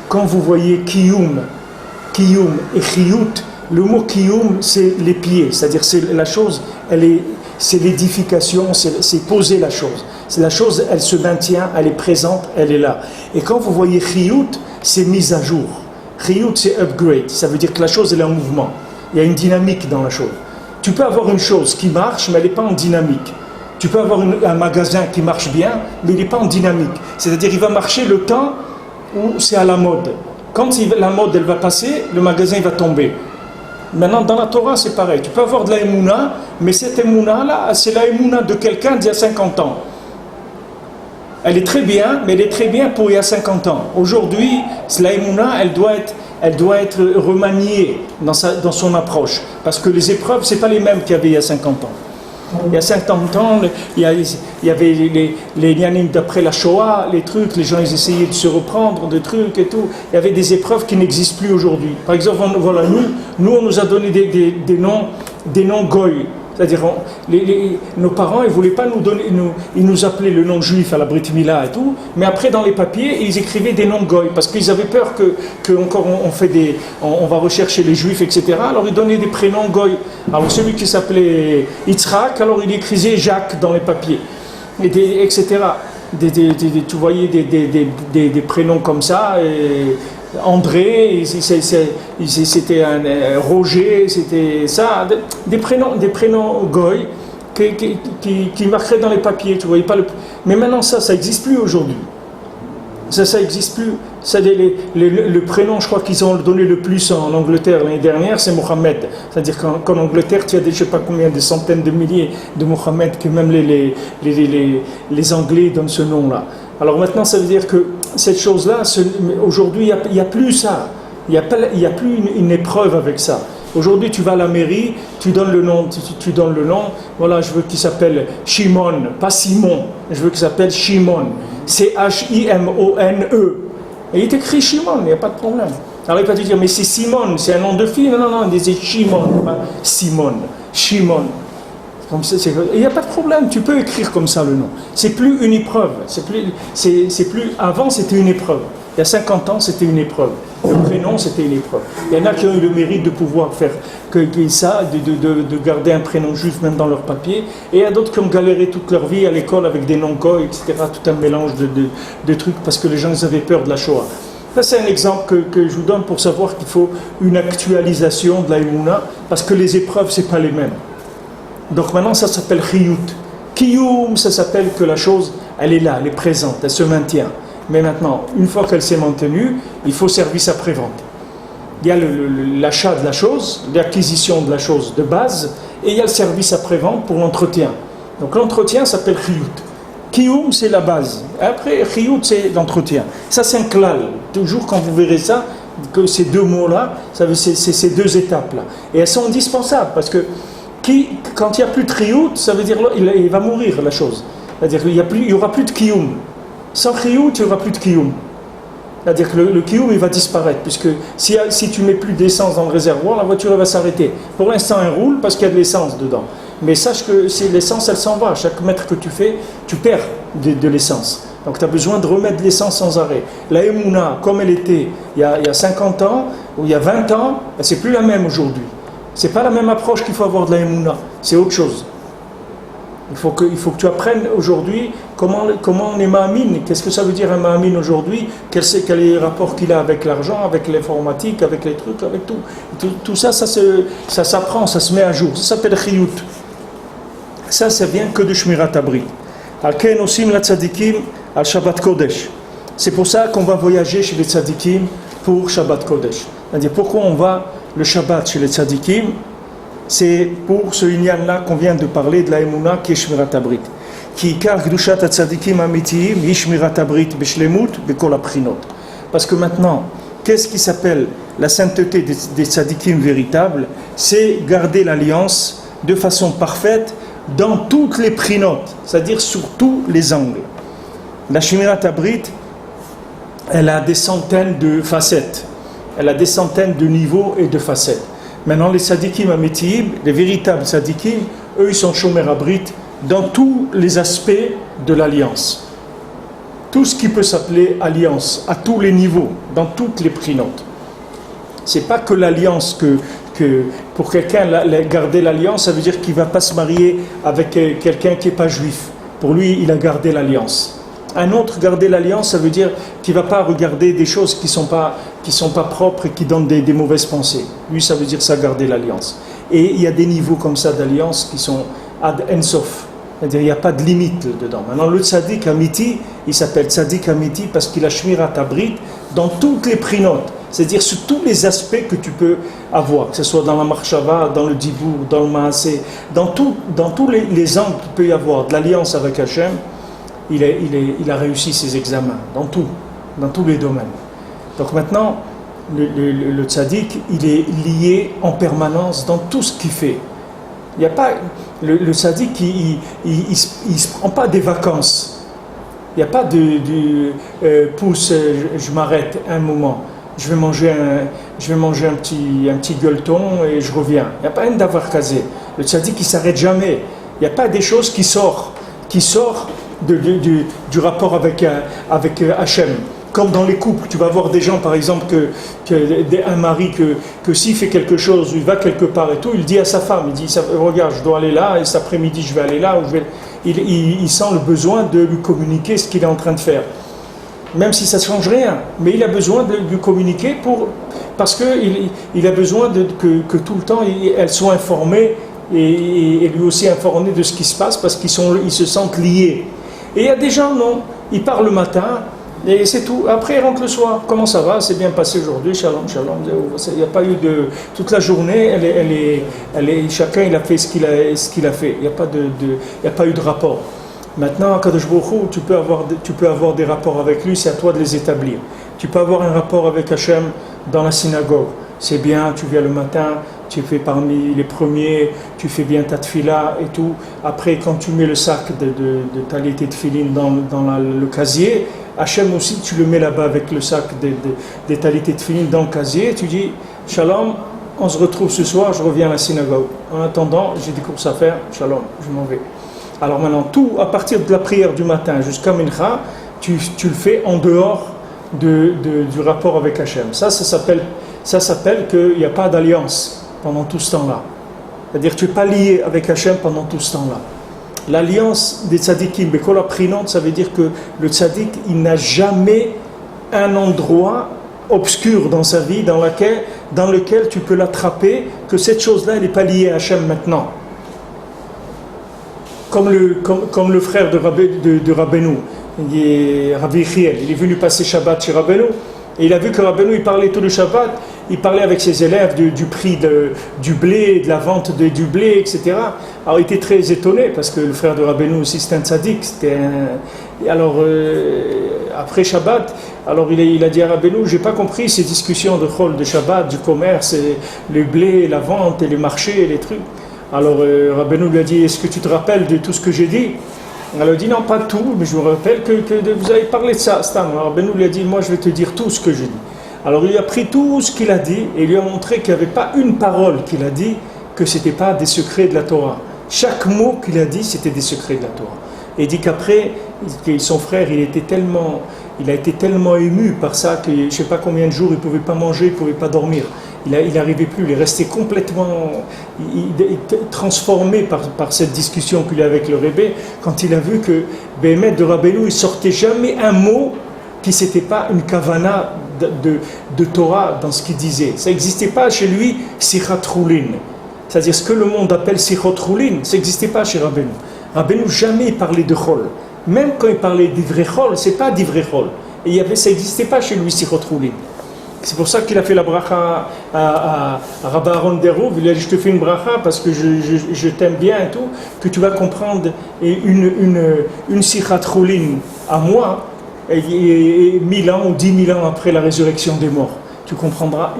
quand vous voyez Kiyum et Chiyut. Le mot kiyum, c'est les pieds, c'est-à-dire c'est la chose, c'est l'édification, c'est poser la chose. C'est la chose, elle se maintient, elle est présente, elle est là. Et quand vous voyez chiyut, c'est mise à jour. Chiyut, c'est upgrade, ça veut dire que la chose, elle est en mouvement. Il y a une dynamique dans la chose. Tu peux avoir une chose qui marche, mais elle n'est pas en dynamique. Tu peux avoir un magasin qui marche bien, mais il n'est pas en dynamique. C'est-à-dire il va marcher le temps où c'est à la mode. Quand la mode, elle va passer, le magasin, il va tomber. Maintenant, dans la Torah, c'est pareil. Tu peux avoir de la émouna, mais cette émouna-là, c'est la émouna de quelqu'un d'il y a 50 ans. Elle est très bien, mais elle est très bien pour il y a 50 ans. Aujourd'hui, la émouna, elle doit être remaniée dans son approche. Parce que les épreuves, ce n'est pas les mêmes qu'il y avait il y a 50 ans. Il y a 50 ans, il y avait les Yanim d'après la Shoah, les trucs, les gens ils essayaient de se reprendre, des trucs et tout. Il y avait des épreuves qui n'existent plus aujourd'hui. Par exemple, voilà, nous on nous a donné des noms goy. C'est-à-dire, nos parents, ils ne voulaient pas nous donner, ils nous appelaient le nom juif à la Brit Mila et tout, mais après dans les papiers, ils écrivaient des noms goy, parce qu'ils avaient peur on va rechercher les juifs, etc. Alors ils donnaient des prénoms goy. Alors celui qui s'appelait Yitzhak, alors il écrivait Jacques dans les papiers, etc. Tu voyais des prénoms comme ça, et André, c'était un Roger, c'était ça, des prénoms goy qui marqueraient dans les papiers, tu voyais pas mais maintenant ça n'existe plus aujourd'hui. Ça n'existe plus. Le prénom, je crois qu'ils ont donné le plus en Angleterre l'année dernière, c'est Mohamed. C'est-à-dire qu'en Angleterre, tu as je ne sais pas combien, des centaines de milliers de Mohamed, que même les Anglais donnent ce nom-là. Alors maintenant, ça veut dire que cette chose-là, aujourd'hui, il n'y a plus ça. Il n'y a plus une épreuve avec ça. Aujourd'hui, tu vas à la mairie, tu donnes le nom, voilà, je veux qu'il s'appelle Shimon, pas Simon, je veux qu'il s'appelle Shimon, C-H-I-M-O-N-E. Et il t'écrit Shimon, il n'y a pas de problème. Alors il va te dire, mais c'est Simone, c'est un nom de fille. Non, il disait Shimon, pas Simone, Shimon. Il n'y a pas de problème, tu peux écrire comme ça le nom. C'est plus une épreuve, avant c'était une épreuve. Il y a 50 ans, c'était une épreuve. Le prénom, c'était une épreuve. Il y en a qui ont eu le mérite de pouvoir faire ça, de garder un prénom juif même dans leur papier. Et il y a d'autres qui ont galéré toute leur vie à l'école avec des noms goy, etc. Tout un mélange de trucs parce que les gens ils avaient peur de la Shoah. Ça, c'est un exemple que je vous donne pour savoir qu'il faut une actualisation de la Emouna parce que les épreuves, ce n'est pas les mêmes. Donc maintenant, ça s'appelle Chiyut. Kiyum, ça s'appelle que la chose, elle est là, elle est présente, elle se maintient. Mais maintenant, une fois qu'elle s'est maintenue, il faut service après-vente. Il y a l'achat de la chose, l'acquisition de la chose de base, et il y a le service après-vente pour l'entretien. Donc l'entretien s'appelle Chiyut. Kiyum, c'est la base. Après, Chiyut, c'est l'entretien. Ça, c'est un klal. Toujours quand vous verrez ça, que ces deux mots-là, c'est ces deux étapes-là. Et elles sont indispensables, parce que Quand il n'y a plus de triout, ça veut dire il va mourir la chose. C'est-à-dire qu'il n'y aura plus de kiyum. Sans triout, il n'y aura plus de kiyum. C'est-à-dire que le kiyum, il va disparaître, puisque si tu mets plus d'essence dans le réservoir, la voiture elle va s'arrêter. Pour l'instant, elle roule parce qu'il y a de l'essence dedans. Mais sache que si l'essence, elle s'en va. Chaque mètre que tu fais, tu perds de l'essence. Donc tu as besoin de remettre de l'essence sans arrêt. La Emouna, comme elle était il y a 50 ans, ou il y a 20 ans, c'est plus la même aujourd'hui. C'est pas la même approche qu'il faut avoir de la Emouna. C'est autre chose. Il faut que tu apprennes aujourd'hui comment on est ma'amine. Qu'est-ce que ça veut dire un ma'amine aujourd'hui? Quel est le rapport qu'il a avec l'argent, avec l'informatique, avec les trucs, avec tout. Tout ça, ça s'apprend, ça se met à jour. Ça s'appelle chiyut. Ça vient que de Shmirat Abrit. Al-Ken osim la tzadikim al Shabbat Kodesh. C'est pour ça qu'on va voyager chez les tzadikim pour Shabbat Kodesh. C'est-à-dire pourquoi on va le Shabbat chez les tzadikim? C'est pour ce inyan-là qu'on vient de parler de la Emouna qui est Shmirat Abrit. Qui ikar kedushat tzadikim amitiyim yi Shmirat Abrit b'shlemut b'kol haprinot. Parce que maintenant, qu'est-ce qui s'appelle la sainteté des tzadikim véritables? C'est garder l'alliance de façon parfaite dans toutes les prinotes, c'est-à-dire sur tous les angles. La Shmirat Abrit, elle a des centaines de facettes, elle a des centaines de niveaux et de facettes. Maintenant, les tzadikim amitiyim, les véritables tzadikim, eux, ils sont shomer abrit dans tous les aspects de l'alliance. Tout ce qui peut s'appeler alliance, à tous les niveaux, dans toutes les prinotes. C'est pas que l'alliance que pour quelqu'un, garder l'alliance, ça veut dire qu'il ne va pas se marier avec quelqu'un qui n'est pas juif. Pour lui, il a gardé l'alliance. Un autre, garder l'alliance, ça veut dire qu'il ne va pas regarder des choses qui sont pas propres et qui donnent des mauvaises pensées. Lui, ça veut dire ça, garder l'alliance. Et il y a des niveaux comme ça d'alliance qui sont ad ensof. C'est-à-dire qu'il n'y a pas de limite dedans. Maintenant, le tzaddik amiti, il s'appelle tzaddik amiti parce qu'il a shmirat abrit dans toutes les prinotes. C'est-à-dire sur tous les aspects que tu peux avoir, que ce soit dans la marshava, dans le dibour, dans le maasé, dans tous les angles qu'il peut y avoir de l'alliance avec Hachem. Il a réussi ses examens, dans tous les domaines. Donc maintenant, le tzaddik, il est lié en permanence dans tout ce qu'il fait. Il n'y a pas, le tzaddik, il ne se prend pas des vacances. Il n'y a pas pousse, je m'arrête un moment. Je vais manger un petit gueuleton et je reviens. Il n'y a pas un d'avoir casé. Le tzaddik, il ne s'arrête jamais. Il n'y a pas des choses qui sortent du rapport avec Hachem. Comme dans les couples, tu vas voir des gens, par exemple, un mari que s'il fait quelque chose, il va quelque part et tout, il dit à sa femme, il dit, regarde, je dois aller là, et cet après-midi, je vais aller là. Il sent le besoin de lui communiquer ce qu'il est en train de faire. Même si ça ne change rien, mais il a besoin de lui communiquer parce qu'il a besoin que tout le temps, elle soit informée et lui aussi informée de ce qui se passe parce qu'ils se sentent liés. Et il y a des gens, non, ils parlent le matin et c'est tout. Après, ils rentrent le soir. Comment ça va? C'est bien passé aujourd'hui, shalom, shalom. Il n'y a pas eu toute la journée, chacun il a fait ce qu'il a fait. Il n'y a pas eu de rapport. Maintenant, Kadosh Baruch Hu, tu peux avoir des rapports avec lui, c'est à toi de les établir. Tu peux avoir un rapport avec Hachem dans la synagogue. C'est bien, tu viens le matin, tu fais parmi les premiers, tu fais bien ta tfila et tout. Après, quand tu mets le sac de talit et tfilin dans le casier, Hachem aussi, tu le mets là-bas avec le sac de talit et tfilin dans le casier, tu dis « Shalom, on se retrouve ce soir, je reviens à la synagogue. En attendant, j'ai des courses à faire, shalom, je m'en vais. » Alors maintenant, tout à partir de la prière du matin jusqu'à Mincha, tu le fais en dehors du rapport avec Hachem. Ça s'appelle qu'il n'y a pas d'alliance pendant tout ce temps-là. C'est-à-dire que tu n'es pas lié avec Hachem pendant tout ce temps-là. L'alliance des tzadikim, Bekol Aprinot, ça veut dire que le tzadik, il n'a jamais un endroit obscur dans sa vie dans lequel tu peux l'attraper, que cette chose-là, elle n'est pas liée à Hachem maintenant. Comme le frère de Rabbeinu, Rabbi Yechiel, il est venu passer Shabbat chez Rabbeinu, et il a vu que Rabbeinu, il parlait tout le Shabbat, il parlait avec ses élèves du prix du blé, de la vente du blé, etc. Alors il était très étonné, parce que le frère de Rabbeinu aussi, c'était un tzaddik, alors après Shabbat, alors il a dit à Rabbeinu, j'ai pas compris ces discussions de Chol, de Shabbat, du commerce, et le blé, la vente, et les marchés, et les trucs. Alors Rabbeinu lui a dit, est-ce que tu te rappelles de tout ce que j'ai dit? Elle a dit, non, pas tout, mais je vous rappelle que vous avez parlé de ça. Alors Rabbeinu lui a dit, moi je vais te dire tout ce que j'ai dit. Alors il a pris tout ce qu'il a dit et lui a montré qu'il n'y avait pas une parole qu'il a dit que ce n'était pas des secrets de la Torah. Chaque mot qu'il a dit, c'était des secrets de la Torah. Et il dit qu'après, son frère, il a été tellement ému par ça que je ne sais pas combien de jours il ne pouvait pas manger, il ne pouvait pas dormir. Il n'arrivait plus, il est resté complètement transformé par cette discussion qu'il a avec le Rebbe, quand il a vu que Béhémet de Rabbeinu, il ne sortait jamais un mot qui n'était pas une kavana de Torah dans ce qu'il disait. Ça n'existait pas chez lui, Sichat Roulin. C'est-à-dire ce que le monde appelle Sichot Roulin, ça n'existait pas chez Rabbeinu. Rabbeinu jamais parlait de Chol. Même quand il parlait d'Ivrei Chol, ce n'est pas d'Ivrei Chol. Et ça n'existait pas chez lui, Sichot Roulin. C'est pour ça qu'il a fait la bracha à Rabbi Aaron Derov. Il a dit, je te fais une bracha parce que je t'aime bien et tout, que tu vas comprendre une Sichat Roulin à moi, et 1000 ans ou 10 000 ans après la résurrection des morts. Tu comprendras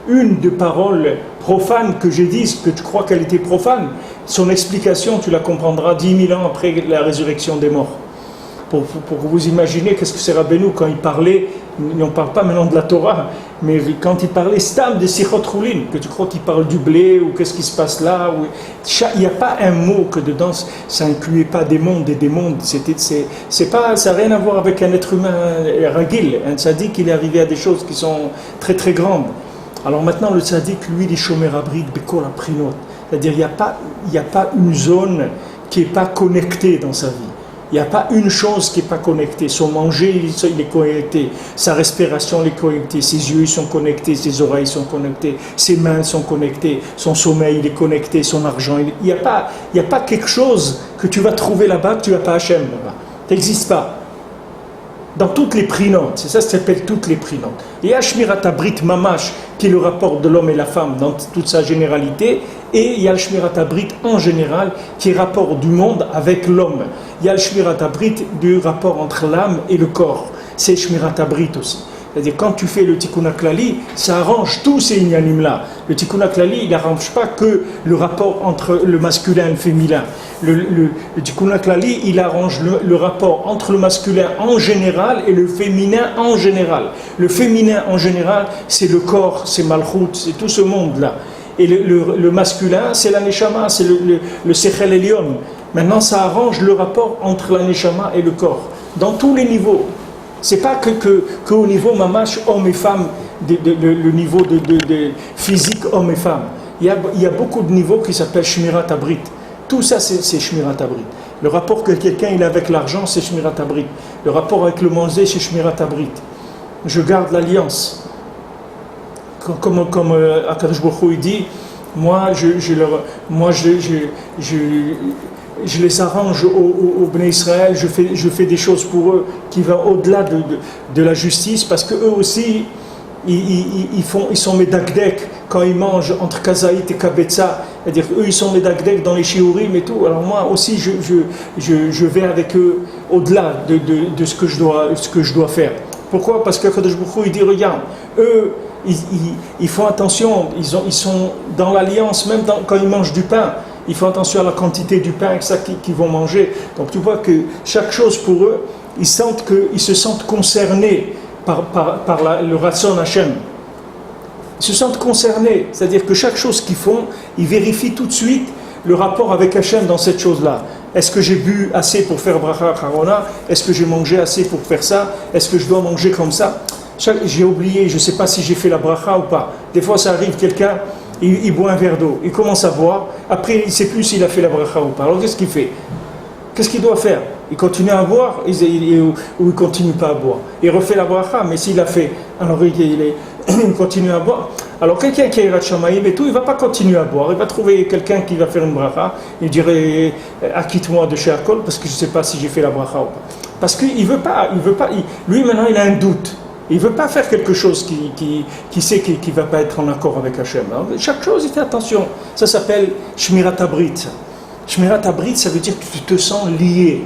une de paroles profanes que j'ai dit, que tu crois qu'elle était profane, son explication, tu la comprendras 10 000 ans après la résurrection des morts. Pour que vous imaginez qu'est-ce que c'est Rabbeinu quand il parlait, on ne parle pas maintenant de la Torah, mais quand il parlait stam de Sichot Roulin, que tu crois qu'il parle du blé ou qu'est-ce qui se passe là, il n'y a pas un mot que dedans, ça incluait pas des mondes et des mondes. Ça n'a rien à voir avec un être humain ragil. Un tzaddik, il est arrivé à des choses qui sont très très grandes. Alors maintenant, le tzaddik, lui, il est shomer abrit bekol aprinot. C'est-à-dire, il n'y a pas une zone qui n'est pas connectée dans sa vie. Il n'y a pas une chose qui n'est pas connectée. Son manger, il est connecté. Sa respiration, il est connecté. Ses yeux, ils sont connectés. Ses oreilles sont connectées. Ses mains sont connectées. Son sommeil, il est connecté. Son argent, il n'y a pas quelque chose que tu vas trouver là-bas que tu n'as pas Hachem là-bas. Ça n'existe pas. Dans toutes les prinotes, c'est ça que ça s'appelle toutes les prinotes. Il y a Shmirat Abrit Mamash, qui est le rapport de l'homme et la femme dans toute sa généralité, et il y a le Shmirat Abrit en général, qui est le rapport du monde avec l'homme. Il y a le Shmirat Abrit du rapport entre l'âme et le corps. C'est Shmirat Abrit aussi. C'est-à-dire quand tu fais le Tikkun HaKlali, ça arrange tous ces inyanim-là. Le Tikkun HaKlali, il n'arrange pas que le rapport entre le masculin et le féminin. Le Tikkun HaKlali, il arrange le rapport entre le masculin en général et le féminin en général. Le féminin en général, c'est le corps, c'est Malchut, c'est tout ce monde-là. Et le masculin, c'est la Neshama, c'est le Sechel Elyon. Maintenant, ça arrange le rapport entre la Neshama et le corps, dans tous les niveaux. C'est pas que au niveau mamash, homme et femme, le niveau de physique homme et femme. Il y a beaucoup de niveaux qui s'appellent Shmirat Abrit. Tout ça, c'est Shmirat Abrit. Le rapport que quelqu'un il a avec l'argent, c'est Shmirat Abrit. Le rapport avec le manger, c'est Shmirat Abrit. Je garde l'alliance. Comme Akadosh Baruch Hu dit, je les arrange au Bnei Israël, je fais des choses pour eux qui vont au-delà de la justice, parce qu'eux aussi, ils sont médagdek quand ils mangent entre Kazaït et Kabetza, c'est-à-dire eux ils sont médagdek dans les shiurim et tout, alors moi aussi je vais avec eux au-delà de ce que je dois faire. Pourquoi? Parce que Kadosh Baruch Hu il dit, regarde, eux ils font attention, ils sont dans l'alliance, même quand ils mangent du pain, ils font attention à la quantité du pain qu'ils vont manger. Donc tu vois que chaque chose pour eux, ils se sentent concernés par le Ratson Hashem. Ils se sentent concernés, c'est-à-dire que chaque chose qu'ils font, ils vérifient tout de suite le rapport avec Hashem dans cette chose-là. Est-ce que j'ai bu assez pour faire bracha charona? Est-ce que j'ai mangé assez pour faire ça? Est-ce que je dois manger comme ça? J'ai oublié, je ne sais pas si j'ai fait la bracha ou pas. Des fois ça arrive, quelqu'un, il boit un verre d'eau, il commence à boire, après il ne sait plus s'il a fait la bracha ou pas. Alors qu'est-ce qu'il fait? Qu'est-ce qu'il doit faire? Il continue à boire ou il ne continue pas à boire? Il refait la bracha, mais s'il a fait, alors il continue à boire. Alors quelqu'un qui est Yirat Shamayim et tout, il ne va pas continuer à boire, il va trouver quelqu'un qui va faire une bracha, il dirait acquitte-moi de chez Akol parce que je ne sais pas si j'ai fait la bracha ou pas. Parce qu'il ne veut pas, lui maintenant il a un doute. Il ne veut pas faire quelque chose qui sait qu'il ne va pas être en accord avec Hachem. Alors, chaque chose, il fait attention. Ça s'appelle Shmirat Abrit. Shmirat Abrit, ça veut dire que tu te sens lié.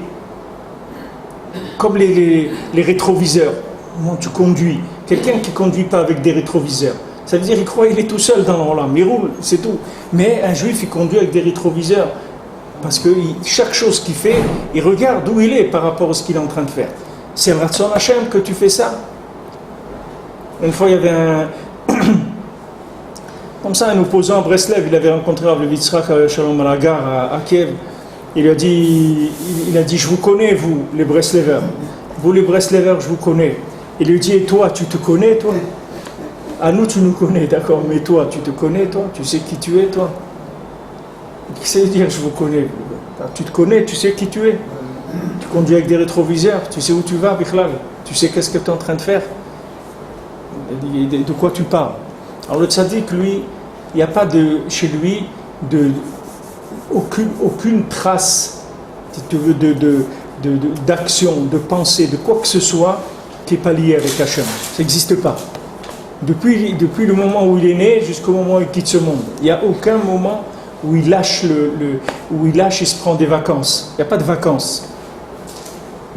Comme les rétroviseurs. Comment tu conduis? Quelqu'un qui ne conduit pas avec des rétroviseurs. Ça veut dire qu'il croit qu'il est tout seul dans l'Olam, il roule, c'est tout. Mais un juif, il conduit avec des rétroviseurs. Parce que chaque chose qu'il fait, il regarde où il est par rapport à ce qu'il est en train de faire. C'est le Ratson Hashem que tu fais ça. Une fois, il y avait un opposant à Breslev, il avait rencontré Rav Yitzhak Shalom à la gare à Kiev. Il a dit, je vous connais, vous, les Breslevers. Vous, les Breslevers, je vous connais. Il lui dit, et toi, tu te connais, toi? Ah, nous, tu nous connais, d'accord, mais toi, tu te connais, toi? Tu sais qui tu es, toi? Qu'est-ce que ça veut dire, je vous connais? Tu te connais, tu sais qui tu es? Tu conduis avec des rétroviseurs, tu sais où tu vas, Bichlal? Tu sais qu'est-ce que tu es en train de faire? De quoi tu parles? Alors le tzaddik, lui, il n'y a pas chez lui aucune trace, si tu veux, d'action, de pensée, de quoi que ce soit qui n'est pas lié avec Hachem. Ça n'existe pas. Depuis le moment où il est né jusqu'au moment où il quitte ce monde, il n'y a aucun moment où il lâche où il lâche et se prend des vacances. Il n'y a pas de vacances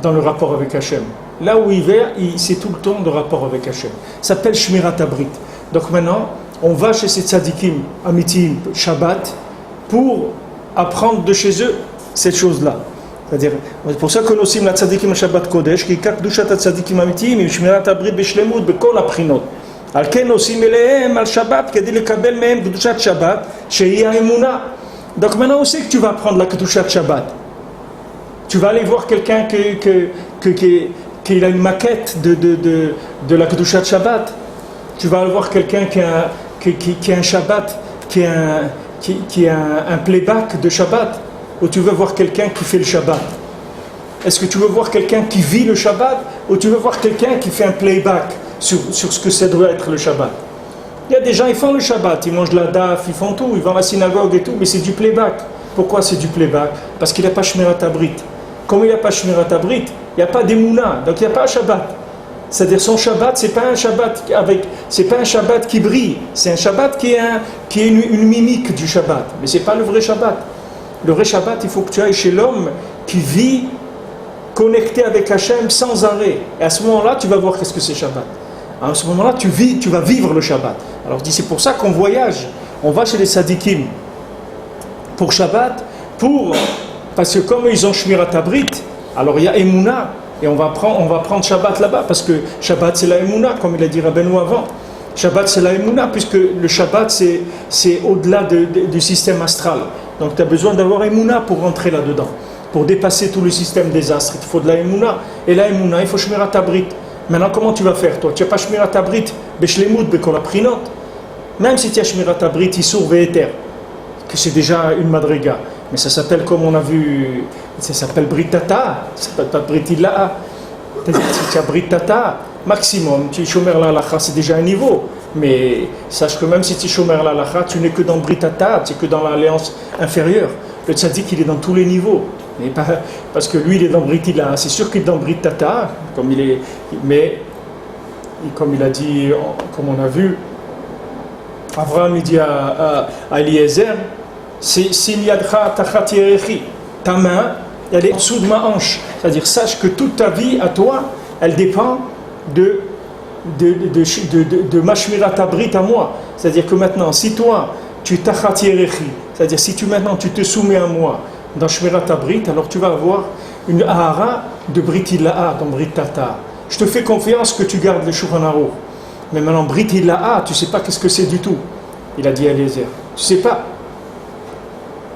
dans le rapport avec Hachem. Là où il va, c'est tout le temps de rapport avec Hachem. Ça s'appelle Shmirat Abrit. Donc maintenant, on va chez ces tzadikim, amitim, Shabbat, pour apprendre de chez eux cette chose-là. C'est-à-dire, c'est pour ça que nous sommes la tzadikim Shabbat Kodesh, qui est Kedushat tzadikim amitim, Shmirat Abrit b'shlemut, b'kol aprinot. על כן עושים אליהם על שבת כדי לקבל מהם קדושת שבת שהיא האמונה. Donc maintenant on sait que tu vas prendre la קדושת שבת. Tu vas aller voir quelqu'un qui a une maquette de la קדושת שבת. Tu vas aller voir quelqu'un qui a un Shabbat, qui a un playback de Shabbat. Ou tu veux voir quelqu'un qui fait le Shabbat. Est-ce que tu veux voir quelqu'un qui vit le Shabbat ou tu veux voir quelqu'un qui fait un playback sur ce que ça doit être le Shabbat? Il y a des gens, ils font le Shabbat, ils mangent la daf, ils font tout, ils vont à la synagogue et tout, mais c'est du playback. Pourquoi c'est du playback? Parce qu'il n'a pas Shmirat Abrit. Comme il n'a pas Shmirat Abrit, il n'y a pas d'Emouna, donc il n'y a pas un Shabbat. C'est-à-dire son Shabbat, c'est pas un Shabbat qui brille, c'est un Shabbat qui est une mimique du Shabbat, mais c'est pas le vrai Shabbat. Le vrai Shabbat, il faut que tu ailles chez l'homme qui vit connecté avec Hachem sans arrêt. Et à ce moment-là, tu vas voir qu'est-ce que c'est Shabbat. À ce moment-là, tu vas vivre le Shabbat. Alors je dis, c'est pour ça qu'on voyage. On va chez les Sadikim pour Shabbat, parce que comme ils ont Shmirat Abrit, alors il y a Emouna, et on va prendre Shabbat là-bas, parce que Shabbat c'est la Emouna, comme il a dit Rabbeinu avant. Shabbat c'est la Emouna, puisque le Shabbat c'est au-delà du système astral. Donc tu as besoin d'avoir Emouna pour rentrer là-dedans. Pour dépasser tout le système des astres, il faut de la Emouna. Et la Emouna, il faut Shmirat Abrit. Maintenant, comment tu vas faire, toi? Tu n'as pas Shmirat Abrit, Beshlemut, Bekol Aprinot. Même si tu as Shmirat Abrit, Issour Ve'eter, que c'est déjà une madriga. Mais ça s'appelle, comme on a vu, ça s'appelle Britata, ça s'appelle pas Britillaha. Si tu as Britata, maximum, tu es Shomer la Halacha, c'est déjà un niveau. Mais sache que même si tu es Shomer la Halacha, tu n'es que dans Britata, tu n'es que dans l'alliance inférieure. Le tzaddik, il est dans tous les niveaux. Et pas, parce que lui, il est dans Britilla. C'est sûr qu'il est dans Britata, mais comme il a dit, comme on a vu, Abraham, il dit à Eliezer, ta main, elle est en dessous de ma hanche. C'est-à-dire, sache que toute ta vie, à toi, elle dépend de ma Shmirat Abrit à moi. C'est-à-dire que maintenant, si toi, tu tachat yerechi, c'est-à-dire si maintenant tu te soumets à moi dans Shmirat Abrit, alors tu vas avoir une ahara de Britillaha dans Britata. Je te fais confiance que tu gardes le Shulchan Aruch. Mais maintenant, Britillaha, tu ne sais pas qu'est-ce que c'est du tout. Il a dit à Eliezer, tu sais pas.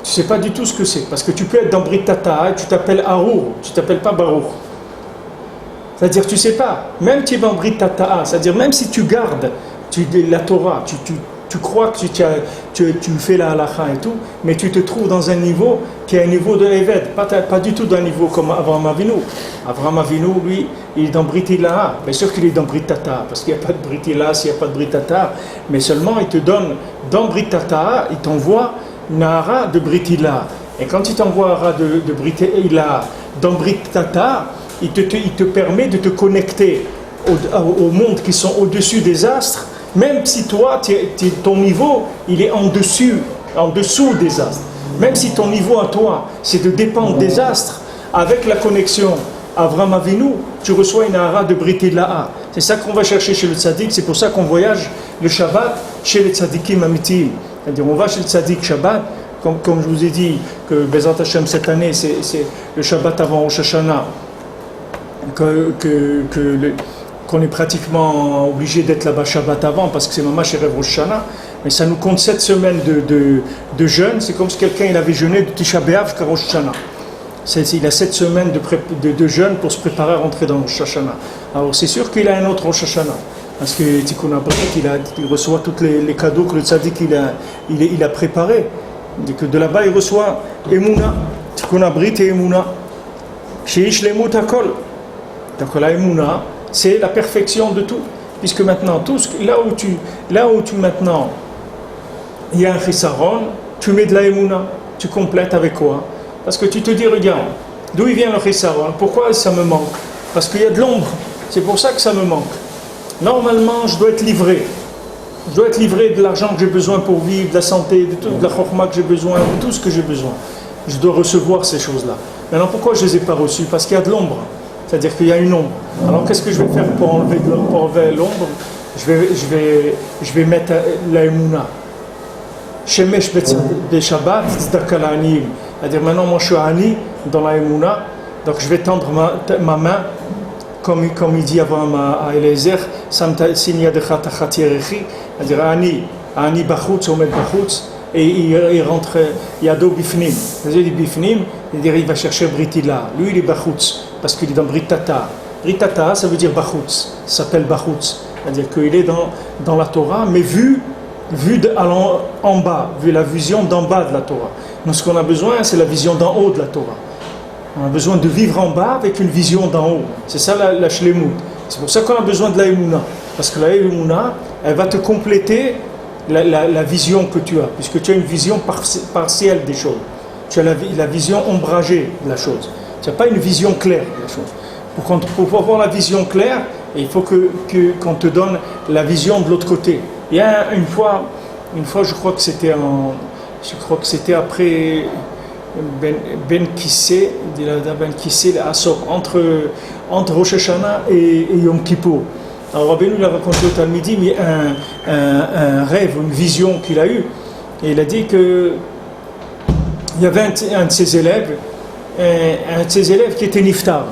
Tu ne sais pas du tout ce que c'est. Parce que tu peux être dans Britata et tu t'appelles Aruch, tu ne t'appelles pas Baruch. C'est-à-dire, tu ne sais pas. Même tu es dans Britata, c'est-à-dire même si tu gardes la Torah, tu crois que tu fais la halacha et tout, mais tu te trouves dans un niveau qui est un niveau de Eved, pas du tout d'un niveau comme Avraham Avinu. Avraham Avinu, lui, il est dans Britillaha. Bien sûr qu'il est dans Britata, parce qu'il n'y a pas de Britillaha s'il n'y a pas de Britata, mais seulement il te donne, dans Britata, il t'envoie une hara de Britillaha. Et quand il t'envoie une hara de Britillaha dans Britata, il te permet de te connecter au monde qui sont au-dessus des astres, même si toi, ton niveau, il est en dessous des astres. Même si ton niveau à toi, c'est de dépendre des astres, avec la connexion Avraham Avinu, tu reçois une hara de Britillaha. C'est ça qu'on va chercher chez le tzaddik, c'est pour ça qu'on voyage le Shabbat chez les tzaddikim amitim. C'est-à-dire on va chez le tzaddik Shabbat, comme je vous ai dit, que Bezat Hashem cette année, c'est le Shabbat avant Rosh Hashanah, qu'on est pratiquement obligé d'être là-bas Shabbat avant, parce que c'est Mamash Erev Rosh Hashanah, mais ça nous compte 7 semaines de jeûne, c'est comme si quelqu'un il avait jeûné de Tisha B'Av jusqu'à Rosh Hashanah. Il a 7 semaines de jeûne pour se préparer à rentrer dans Rosh Hashanah. Alors c'est sûr qu'il a un autre Rosh Hashanah, parce que Tikkun Abrit, il reçoit tous les cadeaux que le tzaddik il a préparés. Que de là-bas il reçoit Emouna, Tikkun Abrit et Emouna. Sheish Lemut Hakol. Donc la Emouna, c'est la perfection de tout. Puisque maintenant, là où tu maintenant, il y a un chisaron, tu mets de la Emouna, tu complètes avec quoi? Parce que tu te dis, regarde, d'où il vient le chisaron? Pourquoi ça me manque? Parce qu'il y a de l'ombre, c'est pour ça que ça me manque. Normalement, je dois être livré. Je dois être livré de l'argent que j'ai besoin pour vivre, de la santé, de la chokma que j'ai besoin, de tout ce que j'ai besoin. Je dois recevoir ces choses-là. Maintenant, pourquoi je ne les ai pas reçues? Parce qu'il y a de l'ombre. C'est-à-dire qu'il y a une ombre. Alors, qu'est-ce que je vais faire pour enlever l'ombre? Je vais mettre la Emouna. Shemesh Shabbat, Tzedaka Ani. C'est-à-dire, maintenant, moi, je suis Ani dans la Emouna. Donc, je vais tendre ma main, comme il dit avant à Eliezer, c'est-à-dire Ani Bachutz, Omed Bachutz, et il rentre, Yado Bifnim. C'est-à-dire, Bifnim, il va chercher Britila. Lui, il est Bachutz, parce qu'il est dans Britata. Britata, ça veut dire Bachutz, ça s'appelle Bachutz. C'est-à-dire qu'il est dans la Torah, mais vu en bas, vu la vision d'en bas de la Torah. Donc, ce qu'on a besoin, c'est la vision d'en haut de la Torah. On a besoin de vivre en bas avec une vision d'en haut. C'est ça la shlemut. C'est pour ça qu'on a besoin de la Emouna. Parce que la Emouna, elle va te compléter la vision que tu as. Puisque tu as une vision partielle des choses. Tu as la vision ombragée de la chose. Tu n'as pas une vision claire de la chose. Pour avoir la vision claire, il faut qu'on te donne la vision de l'autre côté. Il y a une fois, je crois que c'était après Ben Kissé, entre Rosh Hashanah et Yom Kippour. Alors Rabbeinu l'a raconté au Talmidim, il y a un rêve, une vision qu'il a eue, et il a dit que il y avait un de ses élèves qui était niftar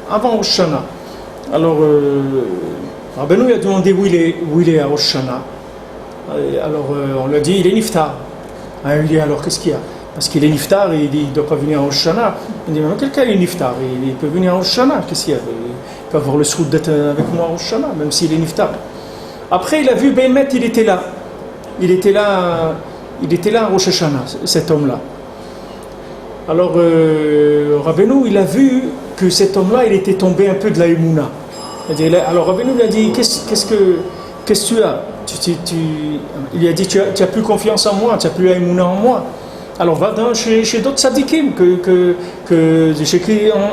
avant Rosh Hashanah. Alors Rabbeinu lui a demandé où il est à Rosh Hashanah. Alors on lui a dit il est niftar. Il lui a dit alors qu'est-ce qu'il y a? Parce qu'il est niftar et il ne doit pas venir à Rosh Hashanah. Il dit mais quelqu'un est niftar, il peut venir à Rosh Hashanah, qu'est-ce qu'il y a? Il peut avoir le soud d'être avec moi à Rosh Hashanah, même s'il est niftar. Après il a vu Bémet, il était là à Rosh Hashanah, cet homme-là. Alors Rabbeinu il a vu que cet homme-là il était tombé un peu de la Emouna. Alors Rabbeinu lui a dit qu'est-ce que tu as? Il lui a dit tu as plus confiance en moi, tu as plus la Emouna en moi. Alors va chez d'autres tzadikim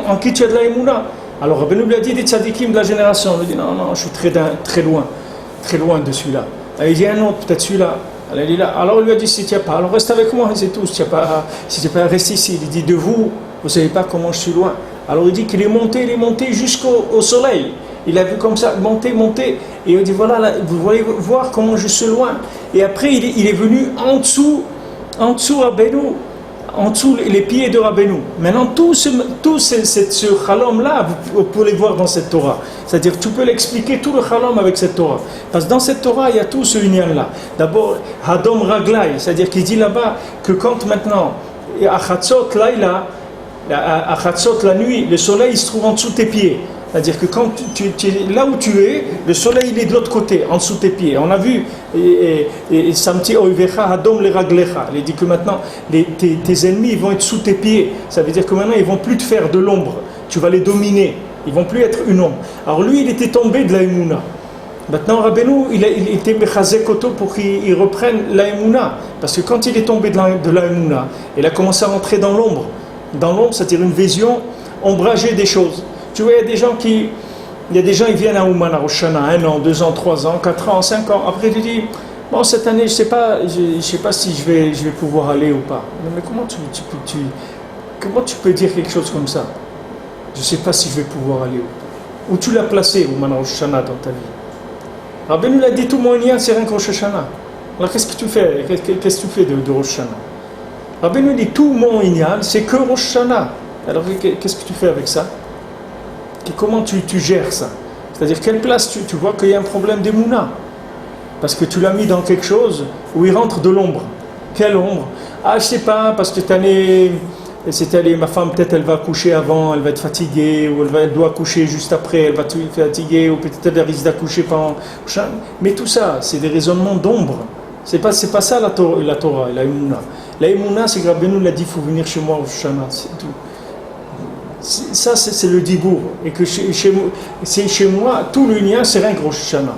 en qui tu as de la Emouna. Alors Rabbeinu lui a dit des tzadikim de la génération. Il a dit non, je suis très loin de celui-là. Il dit un autre, peut-être celui-là. Alors il lui a dit si tu n'as pas, alors reste avec moi, c'est tout. Si tu n'as pas, reste ici. Il dit de vous ne savez pas comment je suis loin. Alors il dit qu'il est monté jusqu'au soleil. Il a vu comme ça, monter, et il dit voilà, là, vous voyez voir comment je suis loin. Et après il est venu en dessous Rabbeinu, en dessous les pieds de Rabbeinu. Maintenant tout ce chalom-là, vous pouvez le voir dans cette Torah. C'est-à-dire tu peux l'expliquer tout le chalom avec cette Torah. Parce que dans cette Torah, il y a tout ce lien-là. D'abord, Hadom Raglai, c'est-à-dire qu'il dit là-bas que quand maintenant, à Chatzot, la nuit, le soleil se trouve en dessous de tes pieds. C'est-à-dire que quand tu es là où tu es, le soleil il est de l'autre côté, en dessous de tes pieds. On a vu, Samti Oivecha Hadom le Raglecha. Il dit que maintenant, tes ennemis ils vont être sous tes pieds. Ça veut dire que maintenant ils ne vont plus te faire de l'ombre. Tu vas les dominer. Ils ne vont plus être une ombre. Alors lui, il était tombé de la Emouna. Maintenant, Rabbeinu, il était Mechazek Oto pour qu'il reprenne la Emouna. Parce que quand il est tombé de la Emouna, il a commencé à rentrer dans l'ombre. Dans l'ombre, c'est-à-dire une vision ombragée des choses. Tu vois, il y a des gens, ils viennent à Ouman, à Rosh Hashanah, 1 an, 2 ans, 3 ans, 4 ans, 5 ans. Après, tu dis, bon, cette année, je sais pas si je vais pouvoir aller ou pas. Mais comment tu peux dire quelque chose comme ça? Je ne sais pas si je vais pouvoir aller ou pas. Où tu l'as placé, Ouman Rosh Hashanah, dans ta vie? Rabbeinu l'a dit, tout moyen, c'est rien que Rosh Hashanah. Alors qu'est-ce que tu fais? Qu'est-ce que tu fais de Rosh Hashanah? Rabbeinu dit, tout mon Inyan, c'est que Rosh Hashanah. Alors qu'est-ce que tu fais avec ça? Comment tu gères ça? C'est-à-dire, quelle place tu vois qu'il y a un problème d'Emouna? Parce que tu l'as mis dans quelque chose où il rentre de l'ombre. Quelle ombre? Ah, je sais pas, parce que c'est allé, ma femme, peut-être elle va coucher avant, elle va être fatiguée, ou elle doit coucher juste après, elle va être fatiguée, ou peut-être elle risque d'accoucher pendant. Mais tout ça, c'est des raisonnements d'ombre. C'est pas ça la Torah, la Emouna. La Emouna, c'est que Rabbeinu l'a dit, il faut venir chez moi au Shana, c'est tout. Ça, c'est le dibour. Et que chez moi, tout le lien, c'est rien que Rosh Hashanah.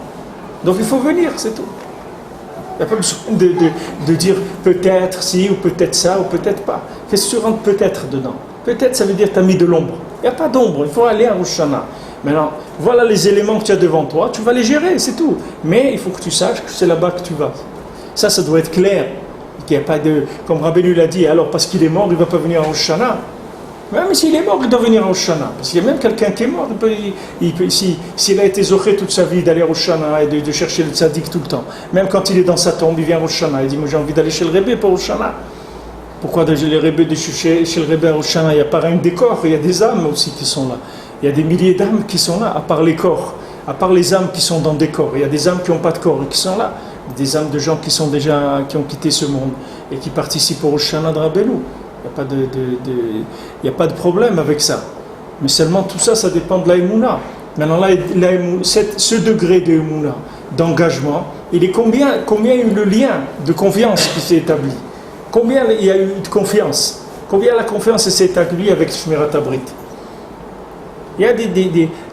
Donc il faut venir, c'est tout. Il n'y a pas besoin de dire peut-être si, ou peut-être ça, ou peut-être pas. Qu'est-ce que tu rentres peut-être dedans? Peut-être, ça veut dire que tu as mis de l'ombre. Il n'y a pas d'ombre, il faut aller à Rosh Hashanah. Maintenant, voilà les éléments que tu as devant toi, tu vas les gérer, c'est tout. Mais il faut que tu saches que c'est là-bas que tu vas. Ça doit être clair. Qu'il n'y a pas de. Comme Rabbeinu l'a dit, alors parce qu'il est mort, il ne va pas venir à Rosh Hashanah. Même s'il est mort, il doit venir à Rosh Hashanah. Parce qu'il y a même quelqu'un qui est mort, s'il a été zoché toute sa vie d'aller à Rosh Hashanah et de chercher le tzaddik tout le temps. Même quand il est dans sa tombe, il vient à Rosh Hashanah. Il dit, moi j'ai envie d'aller chez le Rebbe pour Rosh Hashanah. Pourquoi chez le Rebbe à Rosh Hashanah? Il n'y a pas rien que des corps, il y a des âmes aussi qui sont là. Il y a des milliers d'âmes qui sont là, à part les corps. À part les âmes qui sont dans des corps. Il y a des âmes qui n'ont pas de corps et qui sont là. Des âmes de gens qui ont quitté ce monde et qui participent au Rosh Hashanah de Rabbeinu. Il n'y a pas de problème avec ça. Mais seulement tout ça, ça dépend de la Emouna. Maintenant, ce degré de Emouna, d'engagement, il est combien il y a eu le lien de confiance qui s'est établi? Combien il y a eu de confiance? Combien la confiance s'est établie avec Shmirat Habrit? Il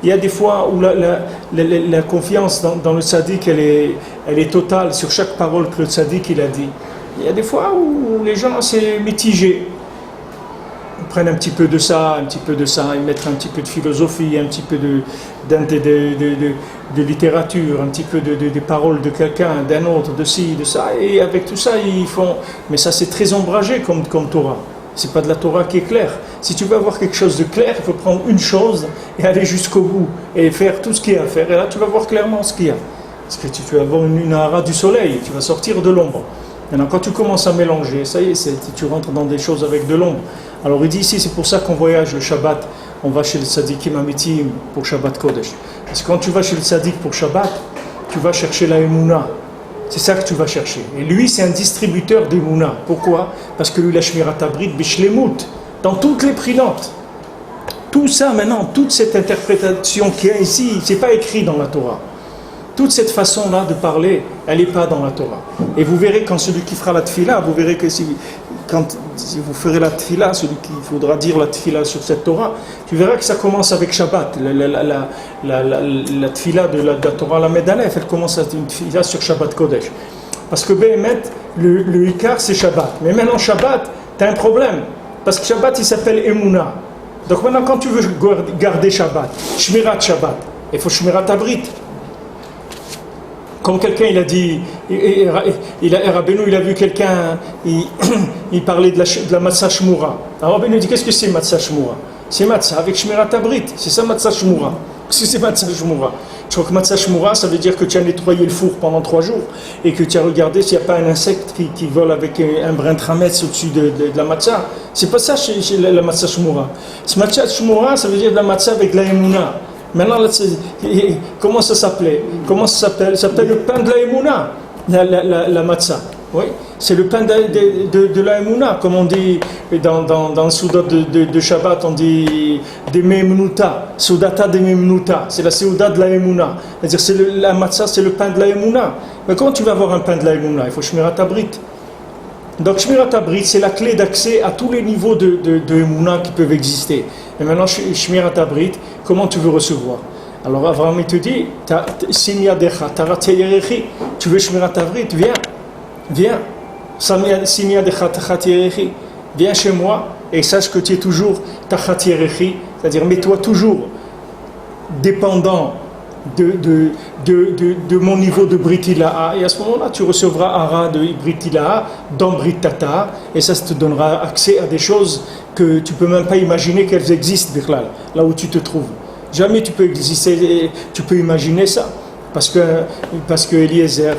y a des fois où la confiance dans le tzaddik, elle est totale sur chaque parole que le tzaddik il a dit. Il y a des fois où les gens, c'est mitigé. Ils prennent un petit peu de ça, ils mettent un petit peu de philosophie, un petit peu de littérature, un petit peu des paroles de quelqu'un, d'un autre, de ci, de ça, et avec tout ça, ils font... Mais ça, c'est très ombragé comme Torah. C'est pas de la Torah qui est claire. Si tu veux avoir quelque chose de clair, il faut prendre une chose et aller jusqu'au bout, et faire tout ce qu'il y a à faire, et là, tu vas voir clairement ce qu'il y a. Parce que tu vas avoir une hara du soleil, tu vas sortir de l'ombre. Maintenant, quand tu commences à mélanger, ça y est, tu rentres dans des choses avec de l'ombre. Alors il dit ici, c'est pour ça qu'on voyage le Shabbat, on va chez le tzadikim amitim pour Shabbat Kodesh. Parce que quand tu vas chez le tzadik pour Shabbat, tu vas chercher la Emouna. C'est ça que tu vas chercher. Et lui, c'est un distributeur d'Emouna. Pourquoi? Parce que lui, la Shmirat Habrit, Bishlemut, dans toutes les prilantes. Tout ça maintenant, toute cette interprétation qu'il y a ici, c'est pas écrit dans la Torah. Toute cette façon-là de parler, elle n'est pas dans la Torah. Et vous verrez quand celui qui fera la tfila, vous verrez que si vous ferez la tfila, celui qui faudra dire la tfila sur cette Torah, tu verras que ça commence avec Shabbat. La tfila de la Torah, la Medalef, elle commence avec une tfila sur Shabbat Kodesh. Parce que Behemet, le Ikar, c'est Shabbat. Mais maintenant, Shabbat, tu as un problème. Parce que Shabbat, il s'appelle Emouna. Donc maintenant, quand tu veux garder Shabbat, Shmirat Shabbat, il faut Shmirat Habrit. Comme quelqu'un, il a dit, Rabbeinu, il a vu quelqu'un, il parlait de la matzah shmura. Alors Rabbeinu dit, qu'est-ce que c'est matzah shmura? C'est matzah avec Shmirat Habrit, c'est ça matzah shmura. Qu'est-ce que c'est matzah shmura? Je crois que matzah shmura, ça veut dire que tu as nettoyé le four pendant 3 jours et que tu as regardé s'il n'y a pas un insecte qui vole avec un brin de rametz au-dessus de la matzah. C'est pas ça chez la matzah shmura. Ce matzah shmura, ça veut dire de la matzah avec la Emouna. Maintenant, comment ça s'appelait? Comment ça s'appelle? Ça s'appelle le pain de la Emouna, la matzah. Oui, c'est le pain de la Emouna, comme on dit dans le Soudat de Shabbat, on dit des Memnuta, Soudata des Memnuta, c'est la Souda de la Emouna. C'est-à-dire, la matzah, c'est le pain de la Emouna. Mais comment tu vas avoir un pain de la Emouna? Il faut Shmirat Habrit. Donc Shmirat Habrit, c'est la clé d'accès à tous les niveaux de Emouna qui peuvent exister. Et maintenant, Shmirat Habrit, comment tu veux recevoir? Alors Avraham, il te dit, tu veux Shmirat Habrit, viens. Viens chez moi et sache que tu es toujours Tachat Yerechi, c'est-à-dire mets-toi toujours dépendant de mon niveau de Brit Ilaha, et à ce moment-là tu recevras Hara de Brit Ilaha dans Brit Tata, et ça te donnera accès à des choses que tu ne peux même pas imaginer qu'elles existent là où tu te trouves. Jamais tu peux exister, tu peux imaginer ça. Parce que Eliezer,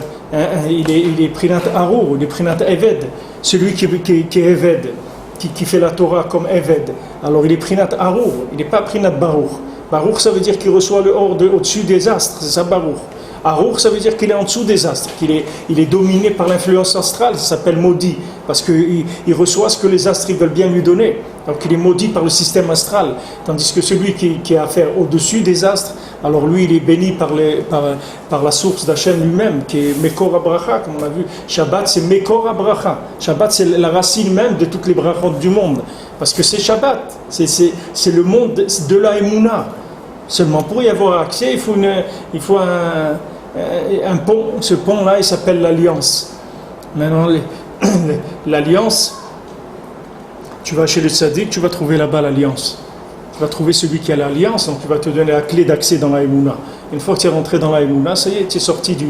il est Prinat Arour, il est Prinat Eved. Celui qui est Eved, qui fait la Torah comme Eved. Alors il est Prinat Arour, il n'est pas Prinat Baruch. Baruch, ça veut dire qu'il reçoit le ordre au-dessus des astres, c'est ça Baruch. Arour, ça veut dire qu'il est en dessous des astres, il est dominé par l'influence astrale, ça s'appelle maudit, parce qu'il reçoit ce que les astres ils veulent bien lui donner. Donc il est maudit par le système astral, tandis que celui qui a affaire au-dessus des astres, alors lui il est béni par la source d'Hachem lui-même, qui est Mekor HaBracha, comme on a vu. Shabbat c'est Mekor HaBracha. Shabbat c'est la racine même de toutes les brachot du monde, parce que c'est Shabbat, c'est le monde de la Emouna. Seulement pour y avoir accès, il faut un pont. Ce pont-là, il s'appelle l'Alliance. Maintenant, l'Alliance, tu vas chez le tzaddik, tu vas trouver là-bas l'Alliance. Tu vas trouver celui qui a l'Alliance, donc tu vas te donner la clé d'accès dans la Emouna. Une fois que tu es rentré dans la Emouna, ça y est, tu es sorti de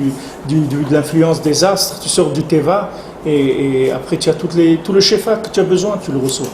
l'influence des astres, tu sors du Teva, et après tu as tout le shefa que tu as besoin, tu le reçois.